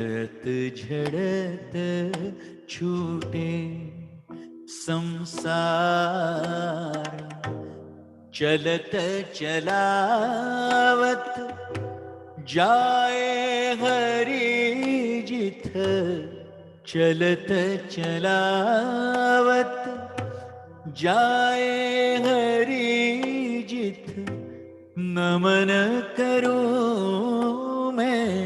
झड़त झड़त छूटे संसार, चलत चलावत जाए हरि जिथ, चलत चलावत जाए हरि जिथ, नमन करूं मैं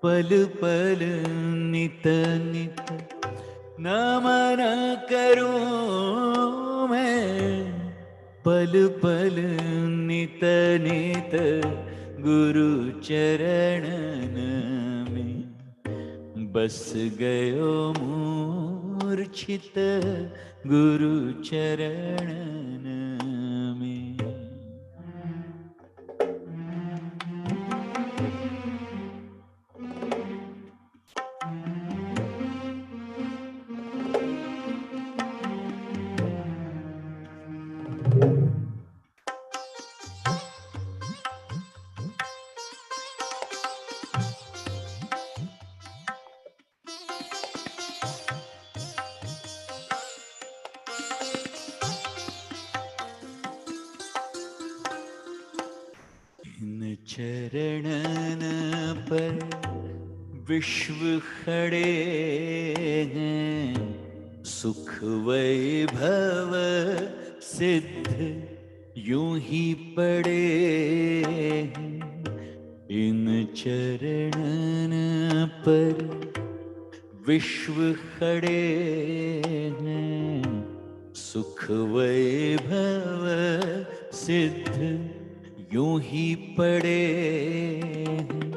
पल पल नित नित, नमन करूं मैं पल पल नित नित, गुरु चरणन में बस गयो मूर्छित, गुरु चरणन में। इन चरणन पर विश्व खड़े हैं, सुख वैभव सिद्ध यूं ही पड़े हैं। इन चरणन पर विश्व खड़े हैं, सुख वैभव सिद्ध यूं ही पड़े हैं।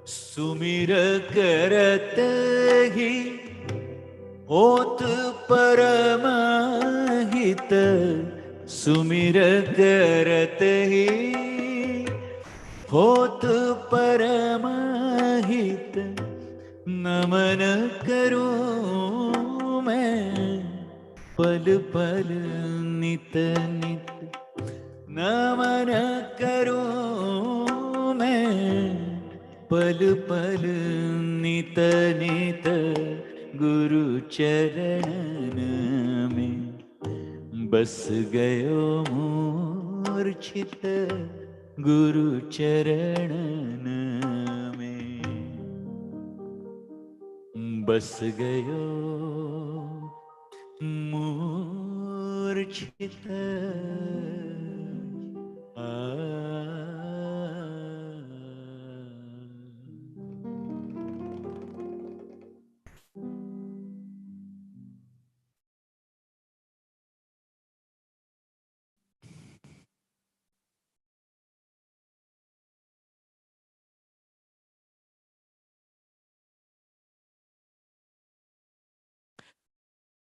सुमिर करत ही होत परम हित, सुमिर करत ही होत परम हित, नमन करूं मैं पल पल नित नित, नमन करूं मैं पल पल नित नित, गुरु चरणन में बस गयो मूर्छित, गुरु चरणन में बस गयो मूर्छित।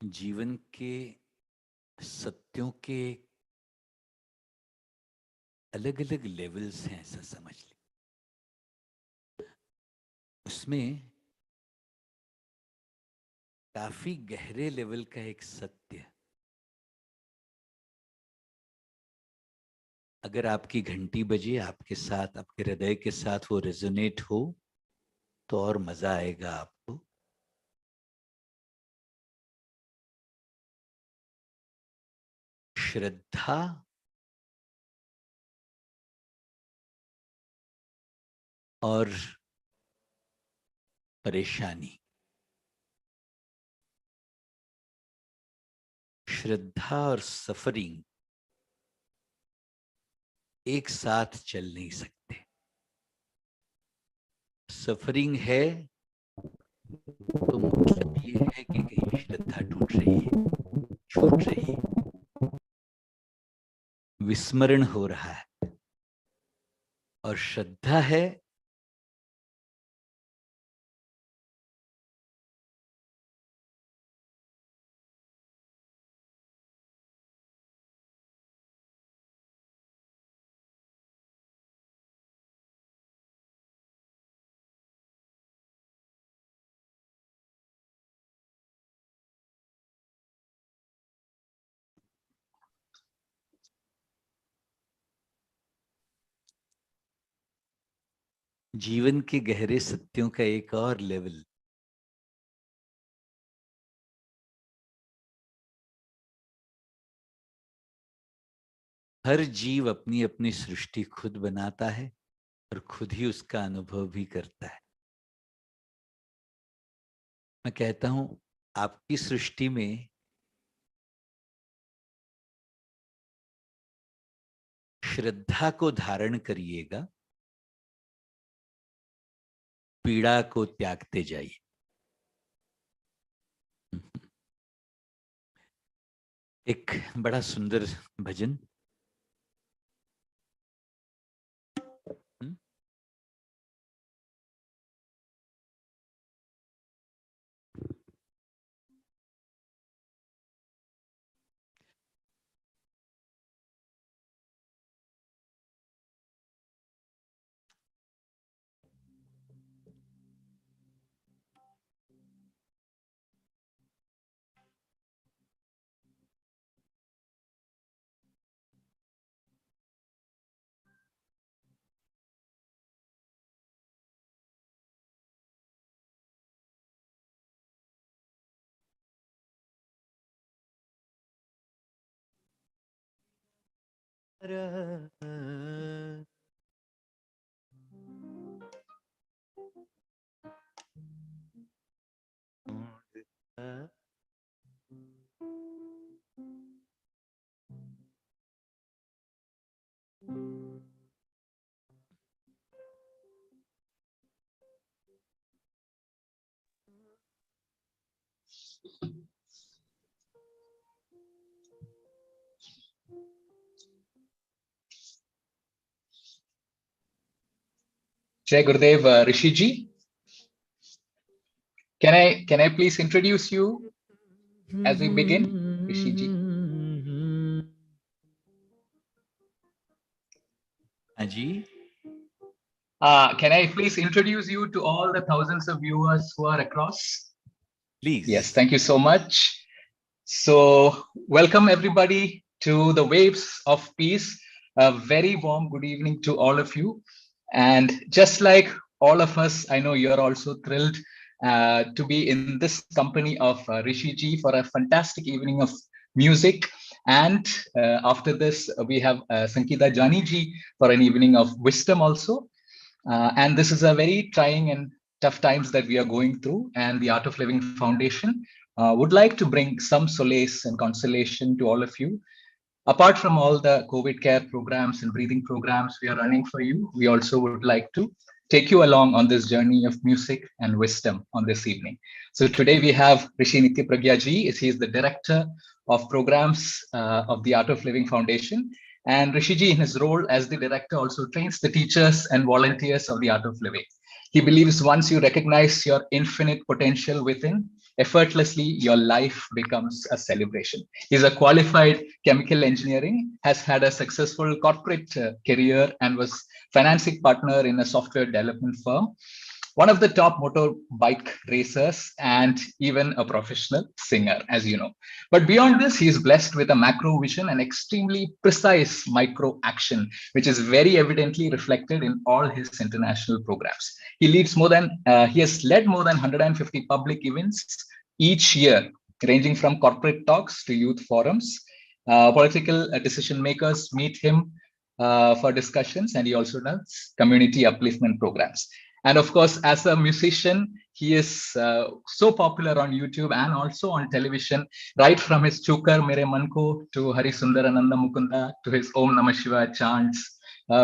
जीवन के सत्यों के अलग अलग लेवल्स हैं, ऐसा समझ लें। उसमें काफी गहरे लेवल का एक सत्य, अगर आपकी घंटी बजे आपके साथ, आपके हृदय के साथ वो रेजोनेट हो तो और मजा आएगा आपको। श्रद्धा और परेशानी, श्रद्धा और सफरिंग एक साथ चल नहीं सकते। सफरिंग है तो मतलब ये है कि कहीं श्रद्धा टूट रही है, छूट रही है, विस्मरण हो रहा है। और श्रद्धा है जीवन के गहरे सत्यों का एक और लेवल। हर जीव अपनी अपनी सृष्टि खुद बनाता है और खुद ही उसका अनुभव भी करता है। मैं कहता हूं, आपकी सृष्टि में श्रद्धा को धारण करिएगा, पीड़ा को त्यागते जाइए। एक बड़ा सुंदर भजन। Jai Gurudev, Rishi ji, can I please introduce you as we begin, Rishi ji? जी, Can I please introduce you to all the thousands of viewers who are across? Yes, please. thank you so much. So, welcome everybody to the Waves of Peace. A very warm good evening to all of you. And just like all of us, I know you're also thrilled to be in this company of Rishi ji for a fantastic evening of music. And after this, we have Sankita Jani ji for an evening of wisdom also. And this is a very trying and tough times that we are going through. And the Art of Living Foundation would like to bring some solace and consolation to all of you. Apart from all the COVID care programs and breathing programs we are running for you, we also would like to take you along on this journey of music and wisdom on this evening. So today we have Rishi Nitya Pragya ji. He is the director of programs of the Art of Living Foundation. And Rishi ji, in his role as the director, also trains the teachers and volunteers of the Art of Living. He believes once you recognize your infinite potential within, effortlessly your life becomes a celebration. He's a qualified chemical engineering, has had a successful corporate career and was financing partner in a software development firm, one of the top motorbike racers, and even a professional singer, as you know. But beyond this, he is blessed with a macro vision and extremely precise micro action, which is very evidently reflected in all his international programs. He has led more than 150 public events each year, ranging from corporate talks to youth forums. Political decision makers meet him for discussions, and he also does community upliftment programs. And of course, as a musician, he is so popular on YouTube and also on television, right from his Chukar Mere Manko to Hari Sundarananda Mukunda to his Om Namah Shiva chants.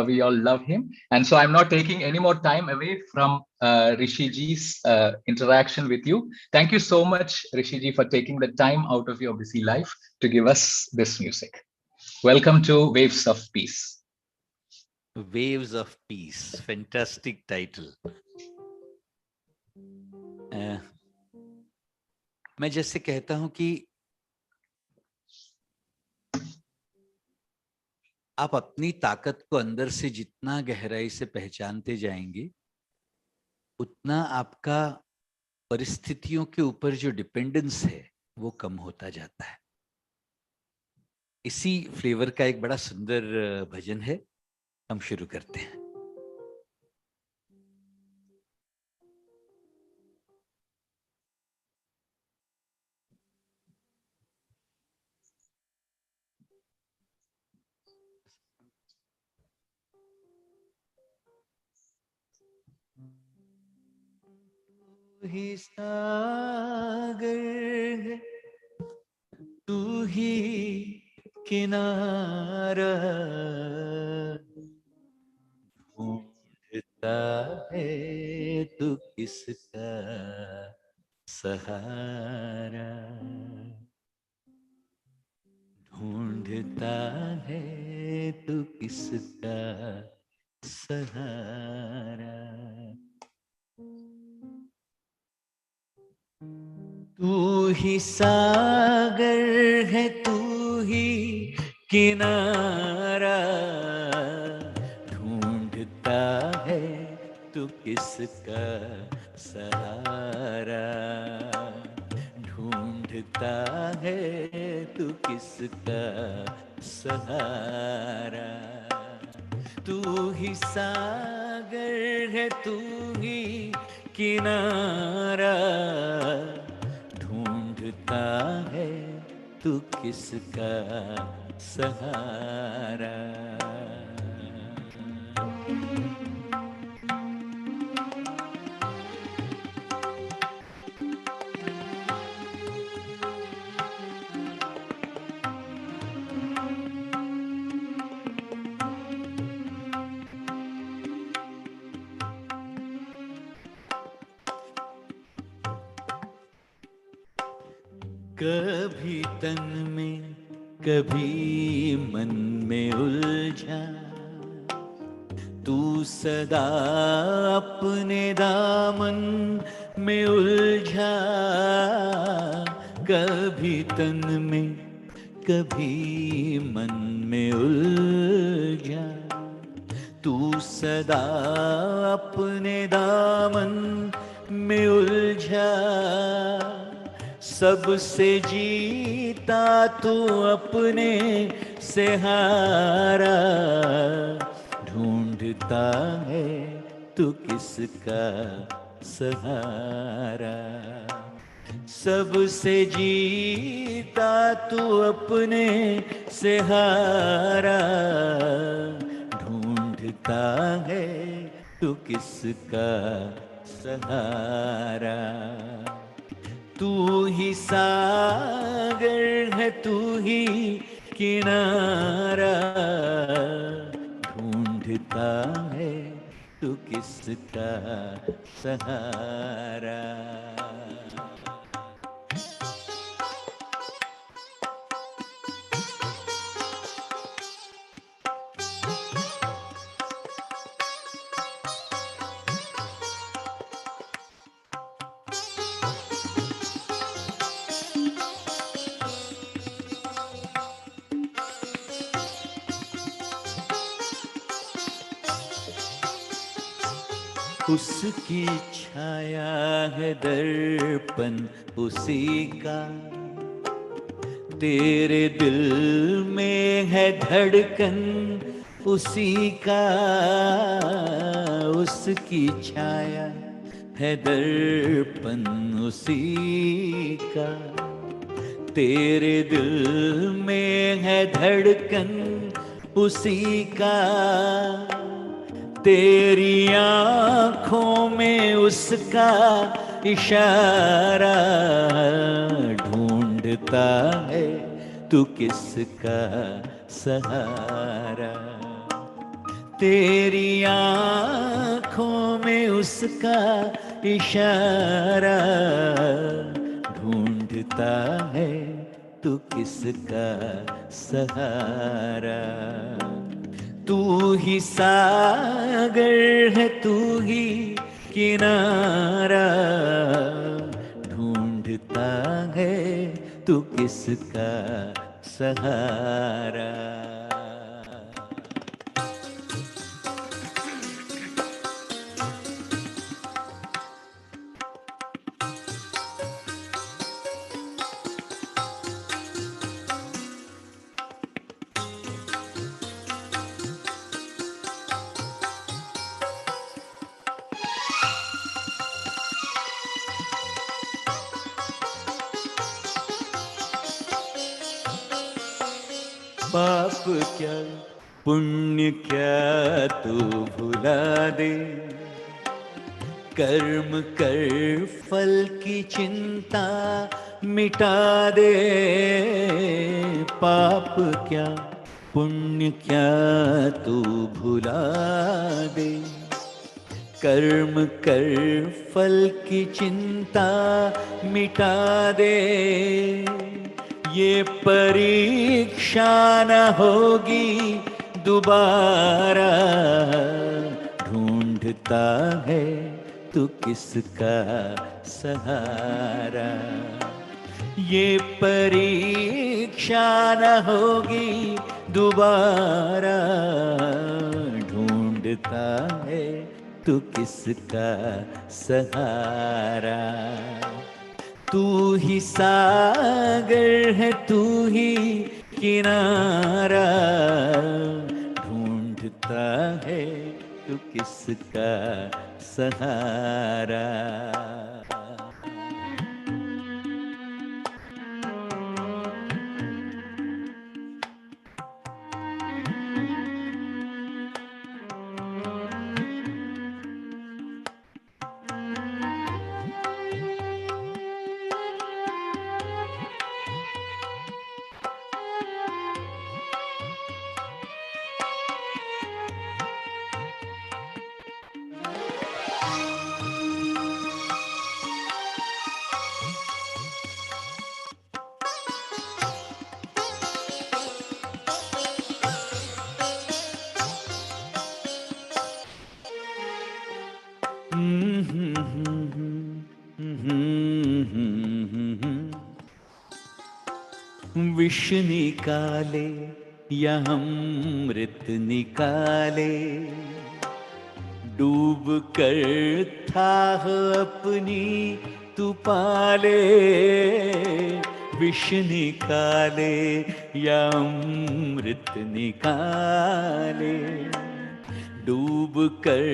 We all love him. And so I'm not taking any more time away from Rishi ji's interaction with you. Thank you so much, Rishi ji, for taking the time out of your busy life to give us this music. Welcome to Waves of Peace. Waves of peace, fantastic title. मैं जैसे कहता हूं कि आप अपनी ताकत को अंदर से जितना गहराई से पहचानते जाएंगे, उतना आपका परिस्थितियों के ऊपर जो डिपेंडेंस है वो कम होता जाता है। इसी फ्लेवर का एक बड़ा सुंदर भजन है, हम शुरू करते हैं। तू ही सागर है, तू ही किनारा, ढूंढता है तू किसका सहारा, ढूंढता है तू किसका सहारा। तू ही सागर है, तू ही किनारा, ढूंढता है तू किसका सहारा, ढूंढता है तू किसका सहारा। तू ही सागर है, तू ही किनारा, ढूंढता है तू किसका सहारा। कभी तन में कभी मन में उलझा, तू सदा अपने दामन में उलझा। कभी तन में कभी मन में उलझा, तू सदा अपने दामन में उलझा। सबसे जीता तू अपने से हारा, ढूंढता है तू किसका सहारा। सबसे जीता तू अपने से हारा, ढूंढता है तू किसका सहारा। तू ही सागर है, तू ही किनारा, ढूंढता है तू किसका सहारा। उसकी छाया है दर्पण उसी का, तेरे दिल में है धड़कन उसी का। उसकी छाया है दर्पण उसी का, तेरे दिल में है धड़कन उसी का। तेरी आँखों में उसका इशारा, ढूंढता है तू किसका सहारा। तेरी आँखों में उसका इशारा, ढूंढता है तू किसका सहारा। तू ही सागर है, तू ही किनारा, ढूंढता है तू किसका सहारा। पाप क्या पुण्य क्या तू भुला दे, कर्म कर फल की चिंता मिटा दे, पाप क्या पुण्य क्या तू भुला दे। कर्म कर फल की चिंता मिटा दे, ये परीक्षा न होगी दोबारा। ढूंढता है तू किसका सहारा, ये परीक्षा न होगी दोबारा। ढूंढता है तू किसका सहारा। तू ही सागर है, तू ही किनारा। ढूंढता है तू किसका सहारा। विष निकाले या अमृत निकाले, डूब कर थाह अपनी तू पाले। विष निकाले या अमृत निकाले, डूब कर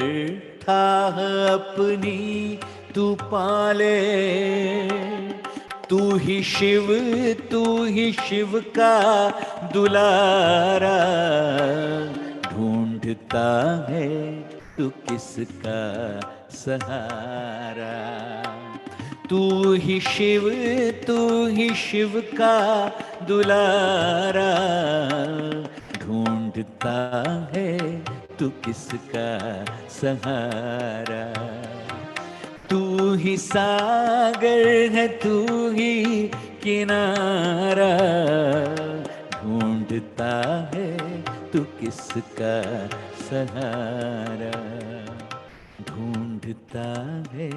थाह अपनी तू पाले। तू ही शिव का दुलारा। ढूंढता है तू किसका सहारा। तू ही शिव का दुलारा। ढूंढता है तू किसका सहारा। तू ही सागर है, तू ही किनारा। ढूंढता है तू किसका सहारा। ढूंढता है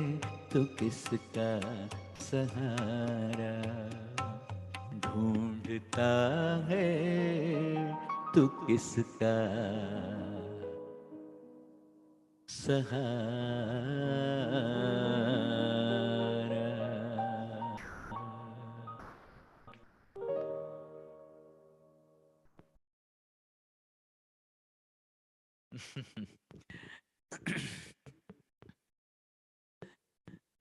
तू किसका सहारा। ढूंढता है तू किसका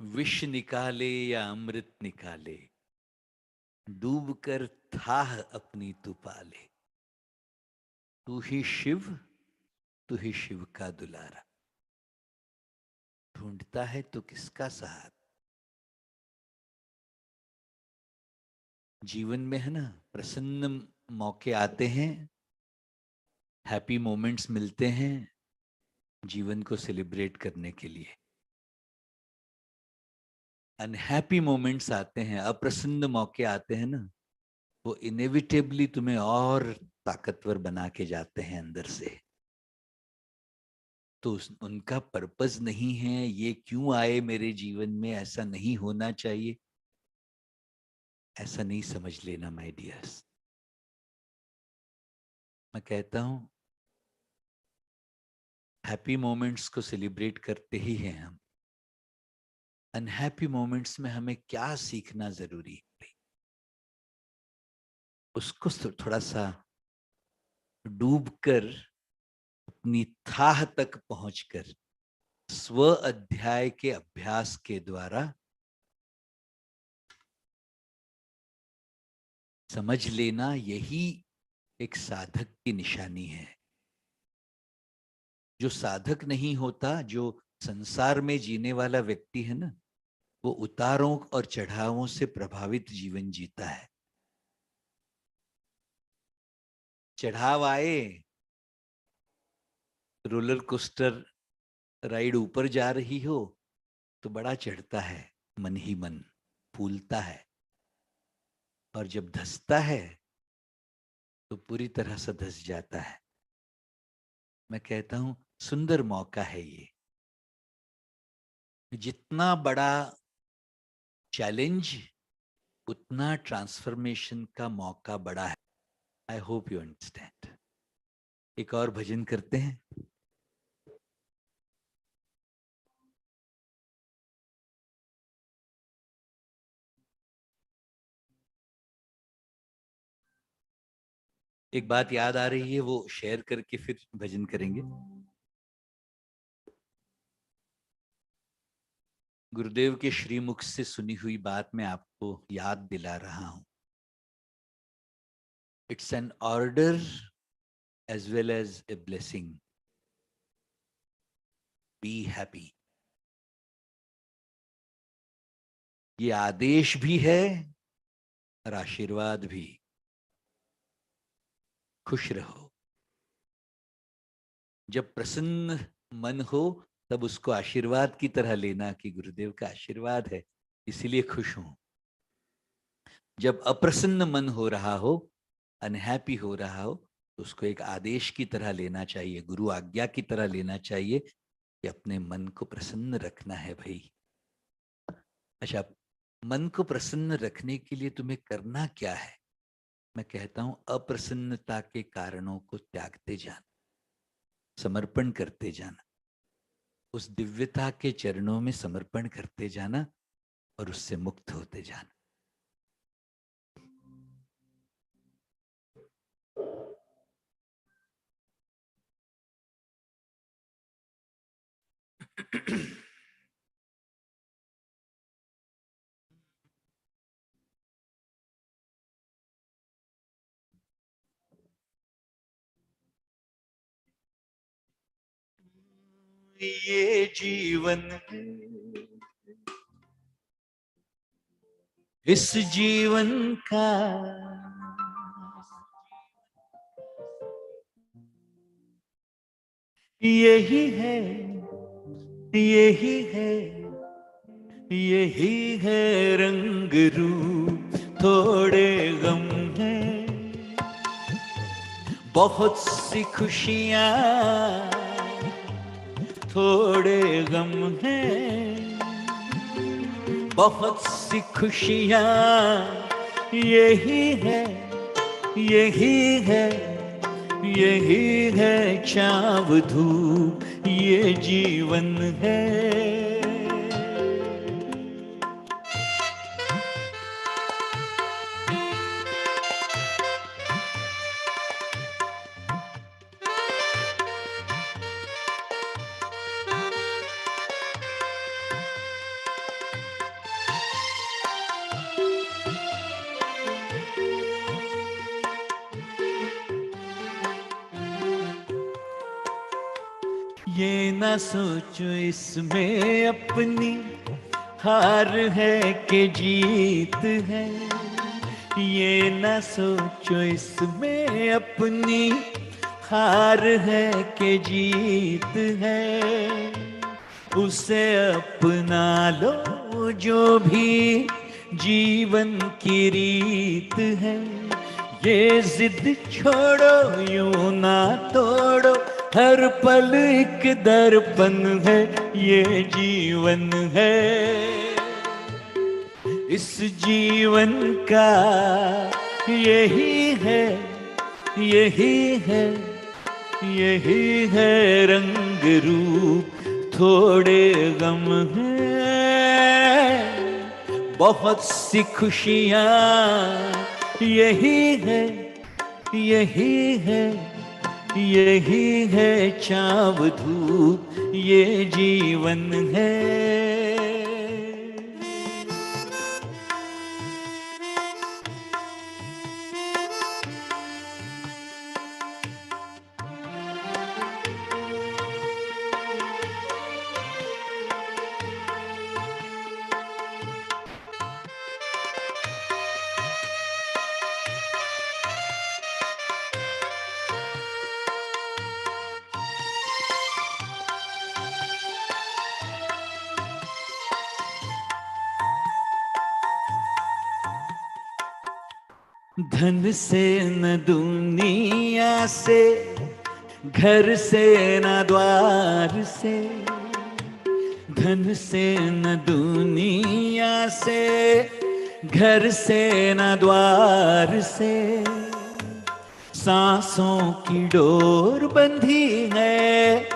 विष निकाले या अमृत निकाले, डूब कर थाह अपनी तू पाले। तू ही शिव का दुलारा। ढूंढता है तो किसका सहारा। जीवन में है ना, प्रसन्न मौके आते हैं, हैप्पी मोमेंट्स मिलते हैं जीवन को सेलिब्रेट करने के लिए। अनहैप्पी मोमेंट्स आते हैं, अप्रसन्न मौके आते हैं ना, वो इनेविटेबली तुम्हें और ताकतवर बना के जाते हैं अंदर से। तो उनका पर्पस नहीं है ये क्यों आए मेरे जीवन में, ऐसा नहीं होना चाहिए, ऐसा नहीं समझ लेना माय डियर्स। मैं कहता हूं हैप्पी मोमेंट्स को सेलिब्रेट करते ही हैं हम। अनहैप्पी मोमेंट्स में हमें क्या सीखना जरूरी है, उसको थोड़ा सा डूबकर अपनी थाह तक पहुंचकर स्व अध्याय के अभ्यास के द्वारा समझ लेना, यही एक साधक की निशानी है। जो साधक नहीं होता, जो संसार में जीने वाला व्यक्ति है ना, वो उतारों और चढ़ावों से प्रभावित जीवन जीता है। चढ़ाव आए, रोलर कोस्टर राइड ऊपर जा रही हो तो बड़ा चढ़ता है, मन ही मन फूलता है, और जब धंसता है तो पूरी तरह से धंस जाता है। मैं कहता हूं सुंदर मौका है ये। जितना बड़ा चैलेंज उतना ट्रांसफॉर्मेशन का मौका बड़ा है। I hope you understand. एक और भजन करते हैं। एक बात याद आ रही है, वो शेयर करके फिर भजन करेंगे। गुरुदेव के श्रीमुख से सुनी हुई बात मैं आपको याद दिला रहा हूं। It's an order as well as a blessing. Be happy. ये आदेश भी है और आशीर्वाद भी। खुश रहो। जब प्रसन्न मन हो तब उसको आशीर्वाद की तरह लेना कि गुरुदेव का आशीर्वाद है इसीलिए खुश हूं। जब अप्रसन्न मन हो रहा हो, अनहैप्पी हो रहा हो, तो उसको एक आदेश की तरह लेना चाहिए, गुरु आज्ञा की तरह लेना चाहिए कि अपने मन को प्रसन्न रखना है भाई। अच्छा, मन को प्रसन्न रखने के लिए तुम्हें करना क्या है? मैं कहता हूं अप्रसन्नता के कारणों को त्यागते जाना, समर्पण करते जाना, उस दिव्यता के चरणों में समर्पण करते जाना और उससे मुक्त होते जाना। ये जीवन है, इस जीवन का यही है, यही है, यही है रंग रूप। थोड़े गम हैं, बहुत सी खुशियाँ, थोड़े गम हैं, बहुत सी खुशियाँ। यही है, यही है, यही है छाँव धूप, ये जीवन है। ये ना सोचो इसमें अपनी हार है कि जीत है, ये ना सोचो इसमें अपनी हार है कि जीत है। उसे अपना लो जो भी जीवन की रीत है, ये जिद छोड़ो यूं ना तोड़ो, हर पल एक दर्पण है, ये जीवन है। इस जीवन का यही है, यही है, यही है रंग रूप। थोड़े गम हैं, बहुत सी खुशियाँ। यही है, यही है, यही है छाँव धूप, ये जीवन है। धन से न दुनिया से, घर से न द्वार से, धन से न दुनिया से, घर से न द्वार से, सांसों की डोर बंधी है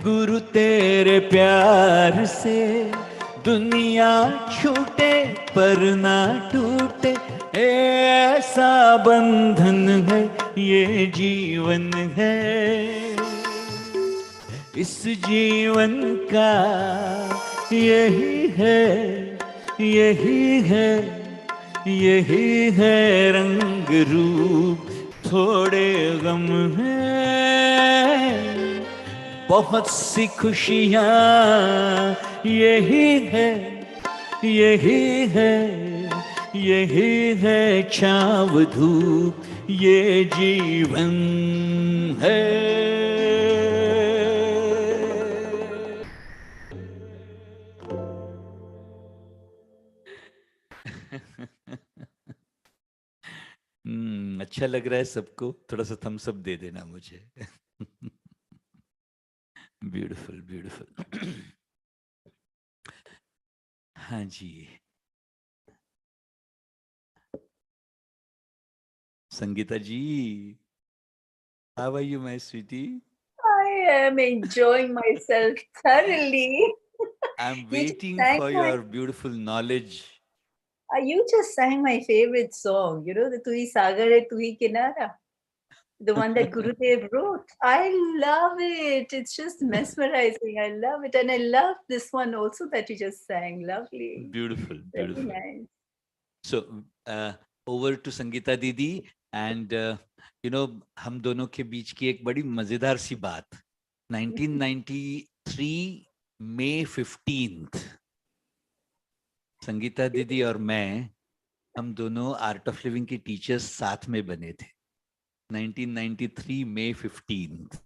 गुरु तेरे प्यार से। दुनिया छूटे पर ना टूटे, ऐसा बंधन है ये जीवन है। इस जीवन का यही है, यही है, यही है रंग रूप। थोड़े गम हैं, बहुत सी खुशियाँ, यही है, यही है, यही है छाँव धूप, ये जीवन है। अच्छा लग रहा है सबको? थोड़ा सा थम्स अप दे देना मुझे। Beautiful beautiful. हाँ जी, Sangeeta ji, how are you my sweetie? I am enjoying myself thoroughly. I'm You just waiting sang for my your beautiful knowledge. you just sang my favorite song, you know, the Tui Sagar Hai Tui Kinara, the one that Gurudev wrote. I love it. It's just mesmerizing. I love it. And I love this one also that you just sang. Lovely. Beautiful, Very beautiful. nice. So, over to Sangeeta Didi, and हम दोनों के बीच की एक बड़ी मजेदार सी बात। 1993 May 15th, Sangeeta दीदी और मैं, हम दोनों आर्ट ऑफ लिविंग की टीचर्स साथ में बने थे। 1993 May 15th।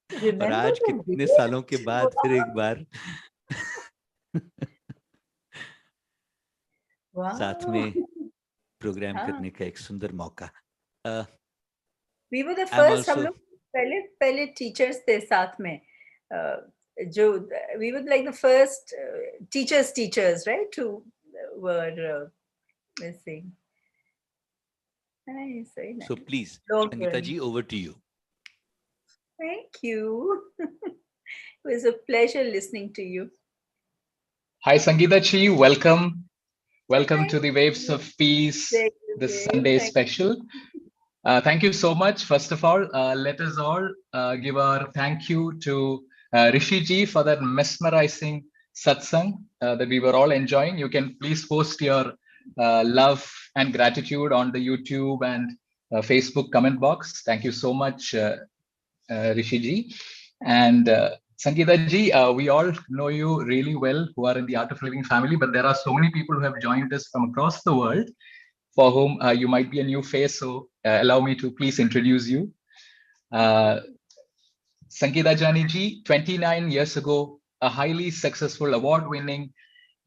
और Remember आज the कितने सालों के date? बाद फिर एक बार साथ Wow. में प्रोग्राम हाँ, करने का एक सुंदर मौका। we were the I am first. हम ऑल्सो, लोग पहले पहले टीचर्स थे साथ में, जो we were like the first teachers, right, who were missing. Nice, very so nice. Please Long Sangeeta journey. जी, over to you. Thank you. It was a pleasure listening to you. Hi, Sangeeta Chi. Welcome. Welcome Thank to the Waves you. of Peace, Thank you, this Dave. Sunday Thank special. Thank you so much. First of all, let us all give our thank you to Rishi Ji for that mesmerizing satsang that we were all enjoying. You can please post your love and gratitude on the YouTube and Facebook comment box. Thank you so much, Rishi Ji. And Sangeeta Ji, we all know you really well who are in the Art of Living family, but there are so many people who have joined us from across the world for whom you might be a new face. So allow me to please introduce you. Uh, Sangeeta Jani Ji, 29 years ago, a highly successful award-winning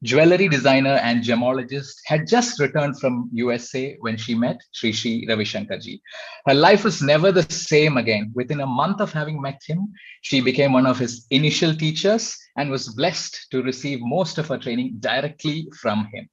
jewelry designer and gemologist, had just returned from USA when she met Sri Ravi Shankar ji. Her life was never the same again. Within a month of having met him, she became one of his initial teachers and was blessed to receive most of her training directly from him.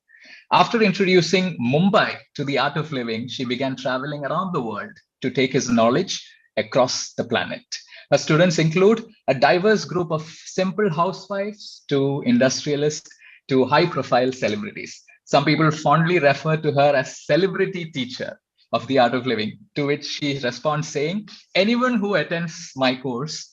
After introducing Mumbai to the art of living, she began traveling around the world to take his knowledge across the planet. Her students include a diverse group of simple housewives to industrialists to high profile celebrities. Some people fondly refer to her as celebrity teacher of the art of living, to which she responds saying, anyone who attends my course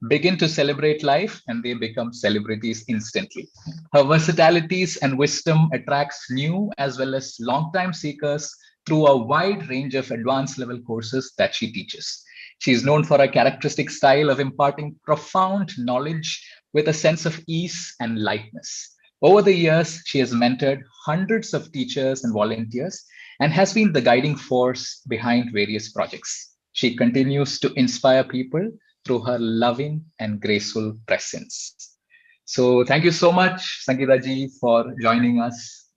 begin to celebrate life and they become celebrities instantly. Her versatilities and wisdom attracts new as well as long-time seekers through a wide range of advanced level courses that she teaches. She is known for a characteristic style of imparting profound knowledge with a sense of ease and lightness. Over the years, she has mentored hundreds of teachers and volunteers and has been the guiding force behind various projects. She continues to inspire people through her loving and graceful presence. So thank you so much, Sangeeta ji, for joining us.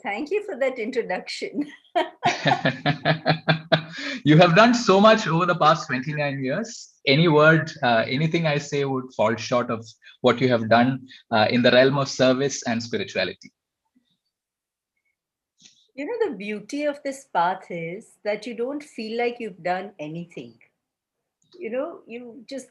Thank you for that introduction. You have done so much over the past 29 years. Any word, anything I say would fall short of what you have done in the realm of service and spirituality. You know, the beauty of this path is that you don't feel like you've done anything. You know,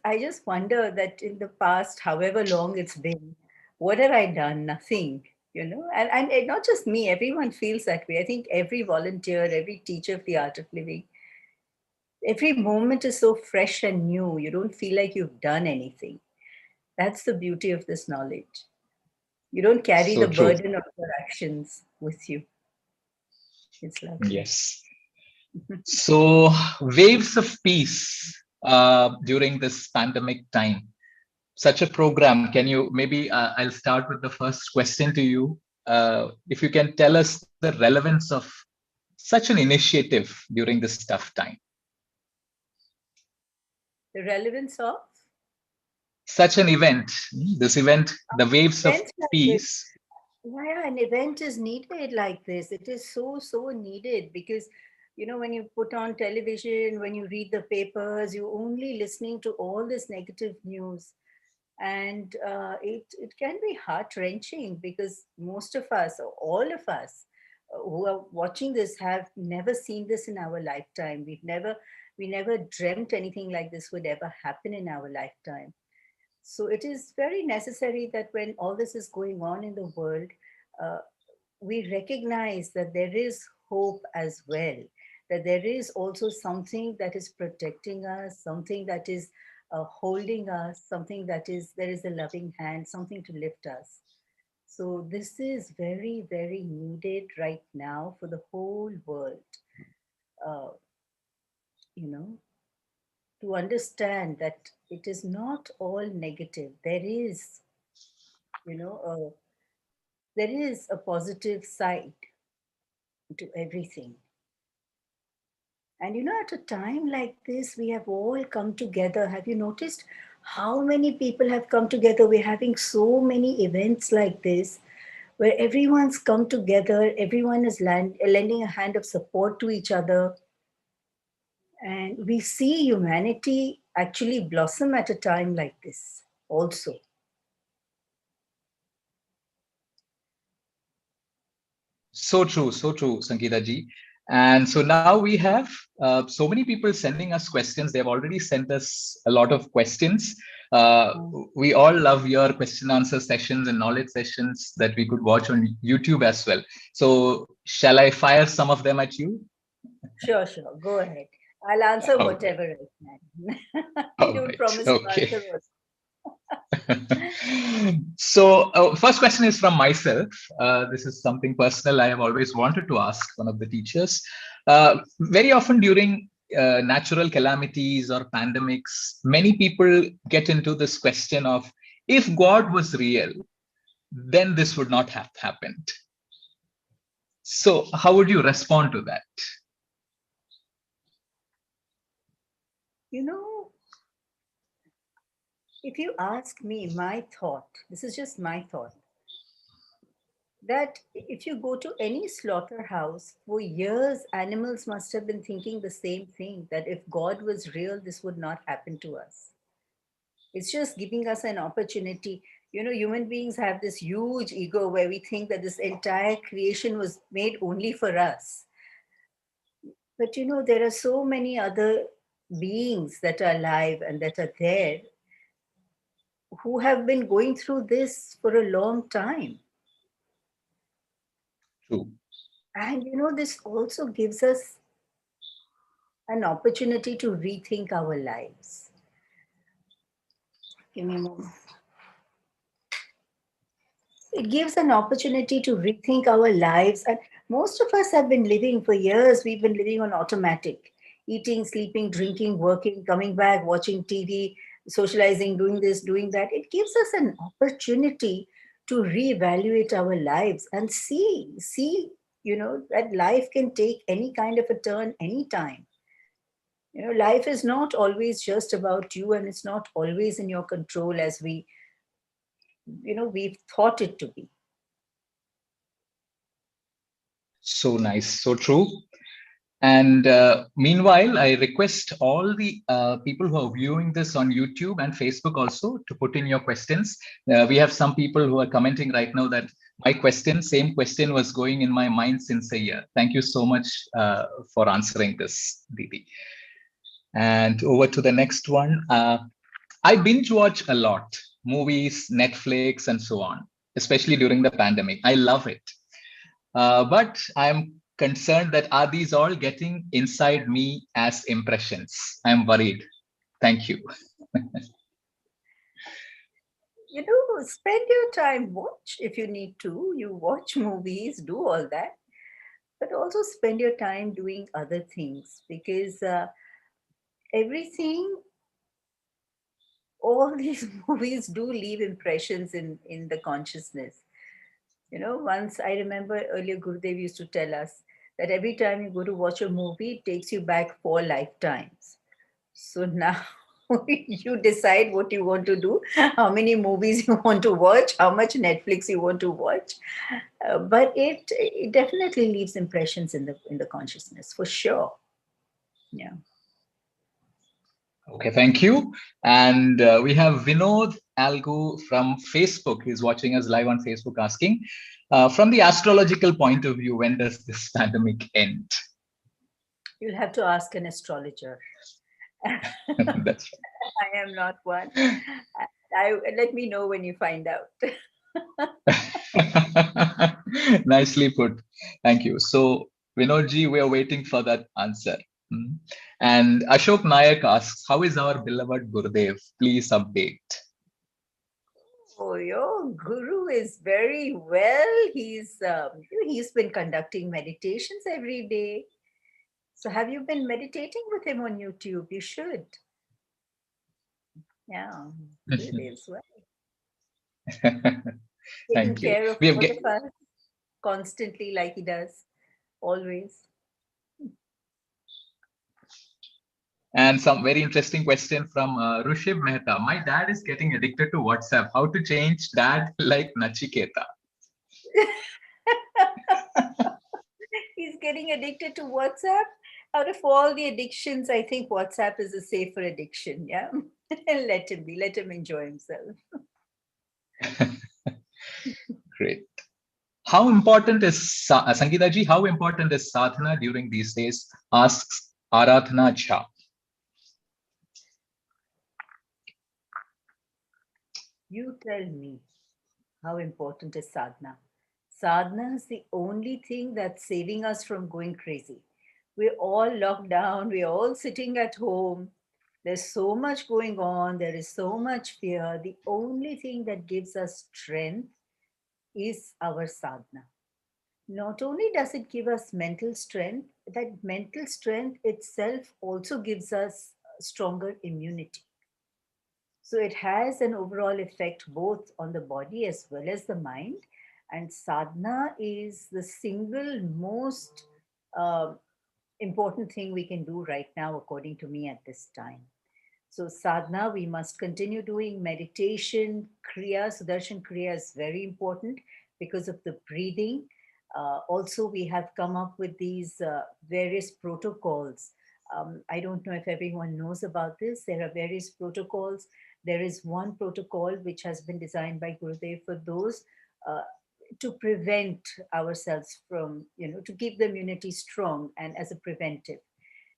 I just wonder that in the past, however long it's been, what have I done? Nothing, you know, and not just me, everyone feels that way. I think every volunteer, every teacher of the art of living, every moment is so fresh and new. You don't feel like you've done anything. That's the beauty of this knowledge. You don't carry So the true. burden of your actions with you. It's lovely. Yes. So, waves of peace during this pandemic time. Such a program. Can you maybe I'll start with the first question to you. If you can tell us the relevance of such an initiative during this tough time. The relevance of Such an event, this event, the waves of events like this. peace. Yeah, an event is needed like this. It is so, so needed because, you know, when you put on television, when you read the papers, you're only listening to all this negative news. And it can be heart wrenching because most of us, or all of us who are watching this, have never seen this in our lifetime. We never dreamt anything like this would ever happen in our lifetime. So it is very necessary that when all this is going on in the world, uh, we recognize that there is hope as well, that there is also something that is protecting us, something that is holding us, something that is, there is a loving hand, something to lift us. So this is very, very needed right now for the whole world, uh, you know, to understand that it is not all negative. There is, you know, there is a positive side to everything. And you know, at a time like this, we have all come together. Have you noticed how many people have come together? We're having so many events like this where everyone's come together, everyone is lending a hand of support to each other. And we see humanity actually blossom at a time like this also. So true, Sangeeta ji. And so now we have so many people sending us questions. They've already sent us a lot of questions. We all love your question answer sessions and knowledge sessions that we could watch on YouTube as well. So, shall I fire some of them at you? Sure, sure. Go ahead. I'll answer All right. whatever I can. I All don't right. promise to Okay. answer what. So, first question is from myself. This is something personal I have always wanted to ask one of the teachers. Very often during natural calamities or pandemics, many people get into this question of if God was real, then this would not have happened. So, how would you respond to that? You know, if you ask me, my thought, this is just my thought, that if you go to any slaughterhouse, for years, animals must have been thinking the same thing, that if God was real, this would not happen to us. It's just giving us an opportunity. You know, human beings have this huge ego where we think that this entire creation was made only for us. But you know, there are so many other beings that are alive and that are there who have been going through this for a long time. True. And you know, this also gives us an opportunity to rethink our lives. Give me a moment. It gives an opportunity to rethink our lives. And most of us have been living for years, we've been living on automatic, eating, sleeping, drinking, working, coming back, watching TV, socializing, doing this, doing that. It gives us an opportunity to reevaluate our lives and see, you know, that life can take any kind of a turn anytime. You know, life is not always just about you and it's not always in your control as we've thought it to be. So nice, so true. And meanwhile, I request all the people who are viewing this on YouTube and Facebook also to put in your questions. We have some people who are commenting right now that my same question was going in my mind since a year. Thank you so much for answering this, Didi. And over to the next one. I binge watch a lot, movies, Netflix, and so on, especially during the pandemic. I love it. But I'm concerned that are these all getting inside me as impressions? I'm worried. Thank you. Spend your time, watch if you need to. You watch movies, do all that, but also spend your time doing other things because everything, all these movies do leave impressions in the consciousness. Once I remember earlier, Gurudev used to tell us that every time you go to watch a movie, it takes you back 4 lifetimes. So now you decide what you want to do, how many movies you want to watch, how much Netflix you want to watch. But it definitely leaves impressions in the consciousness for sure. Yeah. Okay, thank you. And we have Vinod Algu from Facebook. He's watching us live on Facebook asking, from the astrological point of view, when does this pandemic end? You'll have to ask an astrologer. That's I am not one. Let me know when you find out. right. Nicely put. Thank you. So, Vinodji, we are waiting for that answer. Hmm. And Ashok Nayak asks, how is our beloved Gurudev? Please update. Oh, your guru is very well. He's been conducting meditations every day. So have you been meditating with him on YouTube? You should. Yeah, Gurudev's well. Taking Thank you. care of We have all of us constantly, like he does, always. and some very interesting question from Rushib Mehta. My dad is getting addicted to WhatsApp. How to change dad like Nachiketa? He's getting addicted to WhatsApp. Out of all the addictions, I think WhatsApp is a safer addiction. Yeah. Let him be. Let him enjoy himself. Great. How important is Sangeeta ji? How important is sadhana during these days? Asks Aradhana Jha. You tell me, how important is sadhana? Sadhana is the only thing that's saving us from going crazy. We're all locked down, we're all sitting at home. There's so much going on, there is so much fear. The only thing that gives us strength is our sadhana. Not only does it give us mental strength, that mental strength itself also gives us stronger immunity. So it has an overall effect both on the body as well as the mind. And sadhana is the single most uh, important thing we can do right now, according to me, at this time. So sadhana, we must continue doing meditation, kriya. Sudarshan kriya is very important because of the breathing. Also, we have come up with these various protocols. I don't know if everyone knows about this. There are various protocols. There is one protocol which has been designed by Gurudev for those uh, to prevent ourselves from, to keep the immunity strong and as a preventive.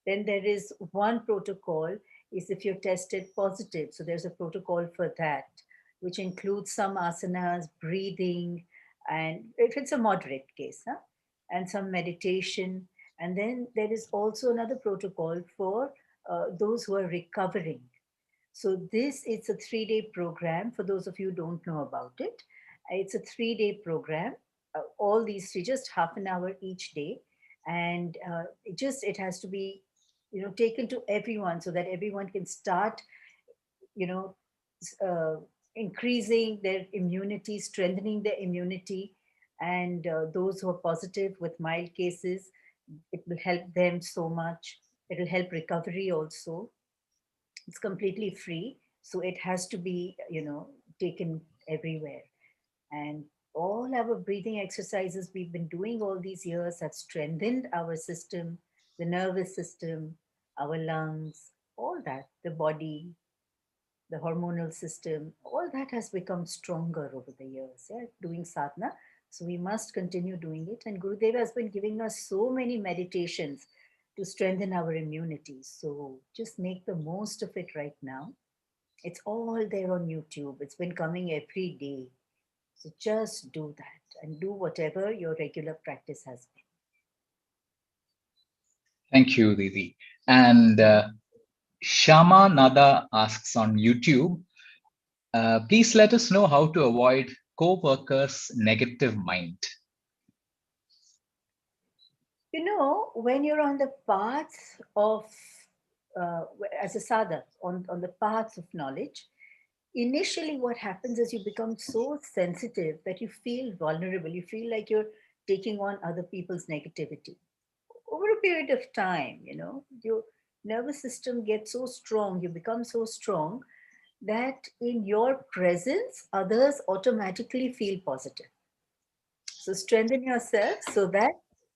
Then there is one protocol is if you're tested positive. So there's a protocol for that, which includes some asanas, breathing, and if it's a moderate case, huh? And some meditation. And then there is also another protocol for those who are recovering. So this it's a 3-day program. For those of you who don't know about it, it's a 3-day program. All these three, just half an hour each day, and it has to be taken to everyone so that everyone can start you know uh, increasing their immunity, strengthening their immunity, and those who are positive with mild cases, it will help them so much. It will help recovery also. It's completely free, so it has to be taken everywhere. And all our breathing exercises we've been doing all these years have strengthened our system, the nervous system, our lungs, all that, the body, the hormonal system, all that has become stronger over the years, yeah, doing sadhana. So we must continue doing it. And Gurudev has been giving us so many meditations to strengthen our immunity. So just make the most of it right now. It's all there on YouTube. It's been coming every day. So just do that and do whatever your regular practice has been. Thank you, Didi. And Shama Nada asks on YouTube, please let us know how to avoid co-workers' negative mind. You know, when you're on the path of, as a sadhak, on the path of knowledge, initially what happens is you become so sensitive that you feel vulnerable. You feel like you're taking on other people's negativity. Over a period of time, you know, your nervous system gets so strong, you become so strong that in your presence, others automatically feel positive. So strengthen yourself so that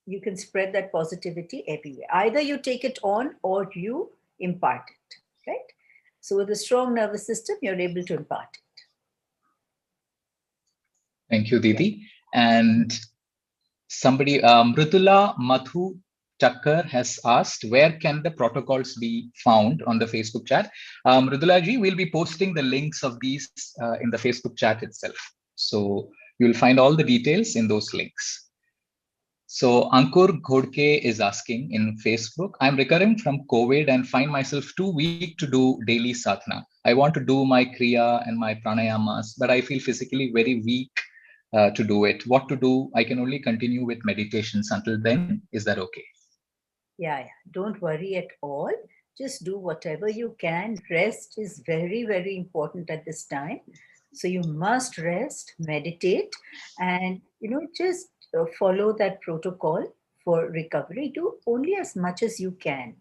you can spread that positivity everywhere. Either you take it on or you impart it, right? So with a strong nervous system, you're able to impart it. Thank you, Didi. And somebody, Mrudula Madhu Tucker has asked, where can the protocols be found on the Facebook chat? Mrudula ji, we'll be posting the links of these in the Facebook chat itself. So you'll find all the details in those links. So Ankur Ghodke is asking in Facebook, I'm recovering from COVID and find myself too weak to do daily sadhana. I want to do my kriya and my pranayamas, but I feel physically very weak to do it. What to do? I can only continue with meditations until then. Is that okay? Yeah. Don't worry at all. Just do whatever you can. Rest is very, very important at this time. So you must rest, meditate, and just follow that protocol for recovery. Do only as much as you can.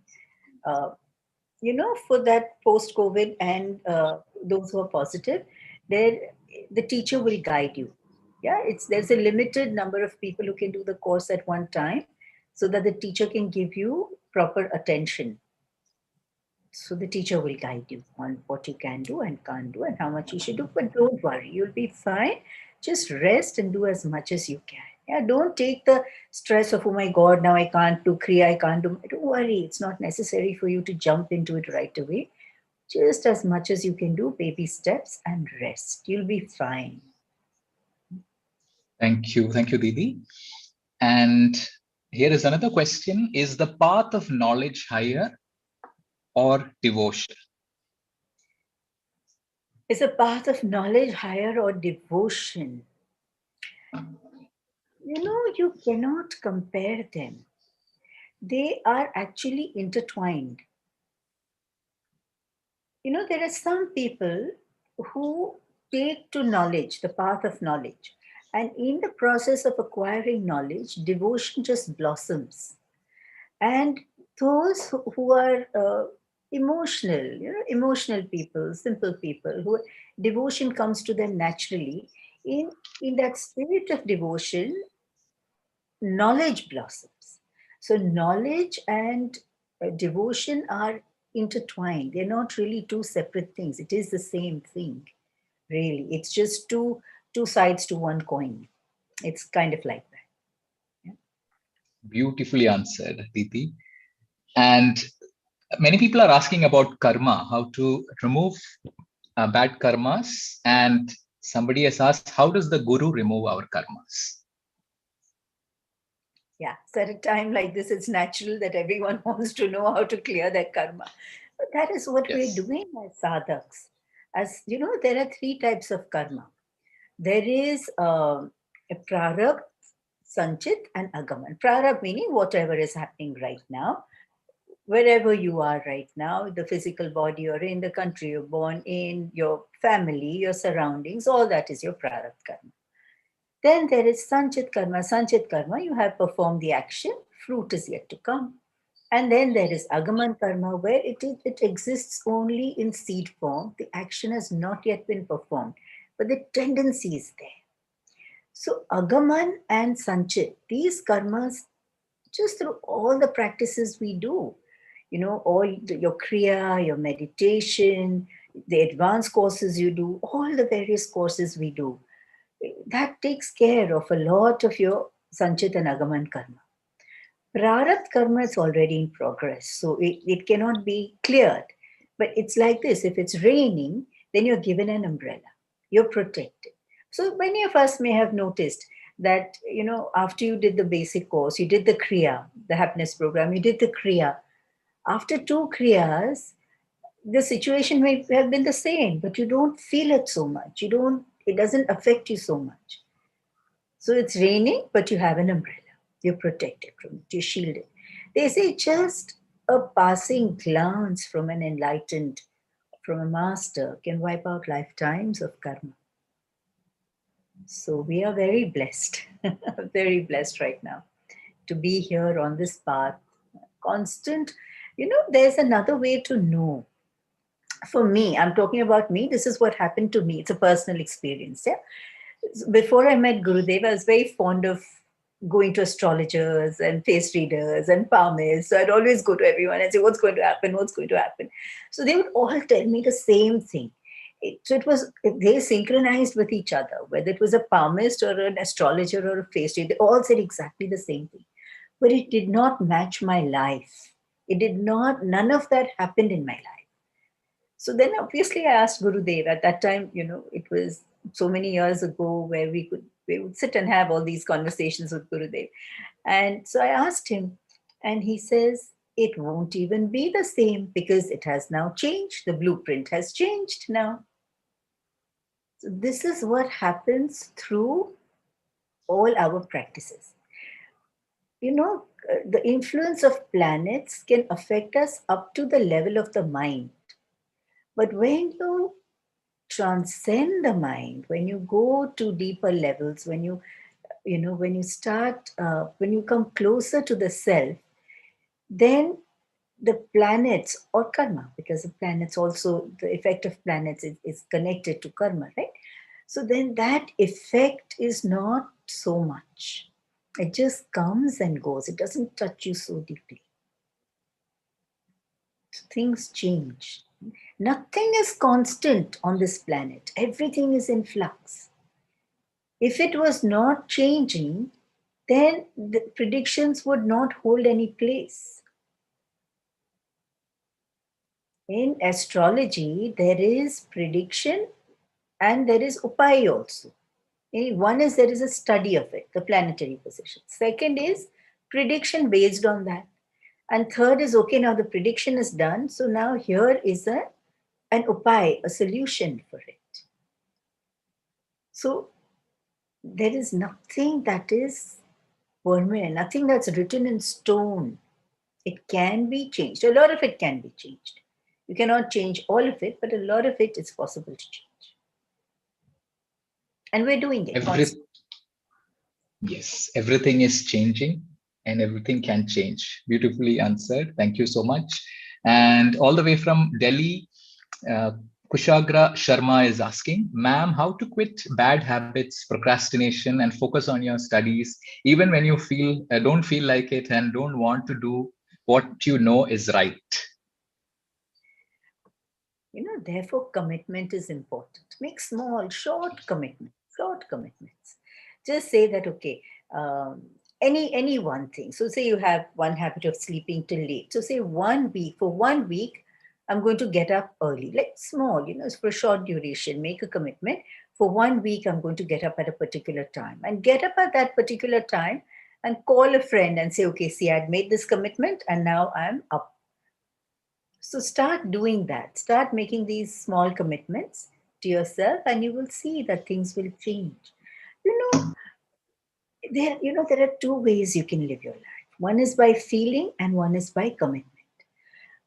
Uh, for that post-COVID and those who are positive, there the teacher will guide you. Yeah, there's a limited number of people who can do the course at one time, so that the teacher can give you proper attention. So the teacher will guide you on what you can do and can't do and how much you should do. But don't worry, you'll be fine. Just rest and do as much as you can. Yeah, don't take the stress of, oh my God, now I can't do Kriya, I can't do. Don't worry, it's not necessary for you to jump into it right away. Just as much as you can do, baby steps, and rest. You'll be fine. Thank you, Didi. And here is another question. Is the path of knowledge higher or devotion? Is a path of knowledge higher or devotion? You cannot compare them. They are actually intertwined. There are some people who take to knowledge, the path of knowledge, and in the process of acquiring knowledge, devotion just blossoms. And those who are emotional, emotional people, simple people, who devotion comes to them naturally. In that spirit of devotion, knowledge blossoms. So knowledge and devotion are intertwined. They're not really two separate things. It is the same thing, really. It's just two sides to one coin. It's kind of like that. Yeah. Beautifully answered, Didi. And many people are asking about karma, how to remove bad karmas. And somebody has asked, how does the guru remove our karmas? Yeah, so at a time like this, it's natural that everyone wants to know how to clear their karma. But that is what we're Yes. doing as sadhaks. As you know, there are three types of karma. There is a prarabdha, sanchit, and agaman. Prarabdha meaning whatever is happening right now, wherever you are right now, the physical body you're in, the country you're born in, your family, your surroundings, all that is your prarabdha karma. Then there is Sanchit Karma. Sanchit Karma, you have performed the action, fruit is yet to come. And then there is Agaman Karma, where it exists only in seed form. The action has not yet been performed, but the tendency is there. So Agaman and Sanchit, these karmas, just through all the practices we do, all your kriya, your meditation, the advanced courses you do, all the various courses we do, that takes care of a lot of your Sanchit and Agaman karma. Prarabdha karma is already in progress, so it cannot be cleared. But it's like this: if it's raining, then you're given an umbrella, you're protected. So many of us may have noticed that, after you did the basic course, you did the Kriya, the happiness program, you did the Kriya. After two Kriyas, the situation may have been the same, but you don't feel it so much. It doesn't affect you so much. So it's raining, but you have an umbrella. You're protected from it, you're shielded. They say just a passing glance from an enlightened, from a master, can wipe out lifetimes of karma. So we are very blessed, very blessed right now to be here on this path. Constant, there's another way to know. For me, I'm talking about me, this is what happened to me. It's a personal experience. Yeah. Before I met Gurudev, I was very fond of going to astrologers and face readers and palmists. So I'd always go to everyone and say, what's going to happen? What's going to happen? So they would all tell me the same thing. They synchronized with each other, whether it was a palmist or an astrologer or a face reader, they all said exactly the same thing. But it did not match my life. None of that happened in my life. So then obviously I asked Gurudev. At that time, it was so many years ago where we would sit and have all these conversations with Gurudev. And so I asked him, and he says, it won't even be the same because it has now changed. The blueprint has changed now. So this is what happens through all our practices. The influence of planets can affect us up to the level of the mind. But when you transcend the mind, when you go to deeper levels, when you come closer to the self, then the planets or karma, because the planets also, the effect of planets is connected to karma, right? So then that effect is not so much. It just comes and goes. It doesn't touch you so deeply. So things change. Nothing is constant on this planet. Everything is in flux. If it was not changing, then the predictions would not hold any place. In astrology, there is prediction and there is upai also. One is there is a study of it, the planetary position. Second is prediction based on that. And third is, okay, now the prediction is done. So now here is an upai, a solution for it. So there is nothing that is permanent, nothing that's written in stone. It can be changed. A lot of it can be changed. You cannot change all of it, but a lot of it is possible to change. And we're doing it. Yes, everything is changing and everything can change. Beautifully answered. Thank you so much. And all the way from Delhi, Kushagra Sharma is asking, ma'am, how to quit bad habits, procrastination, and focus on your studies, even when you don't feel like it and don't want to do what you know is right? Therefore, commitment is important. Make small, short commitments. Just say that, okay, any one thing. So say you have one habit of sleeping till late. So say for 1 week, I'm going to get up early, like small, it's for a short duration. Make a commitment. For 1 week, I'm going to get up at a particular time and get up at that particular time and call a friend and say, okay, see, I'd made this commitment and now I'm up. So start doing that. Start making these small commitments to yourself and you will see that things will change. There are two ways you can live your life. One is by feeling and one is by commitment.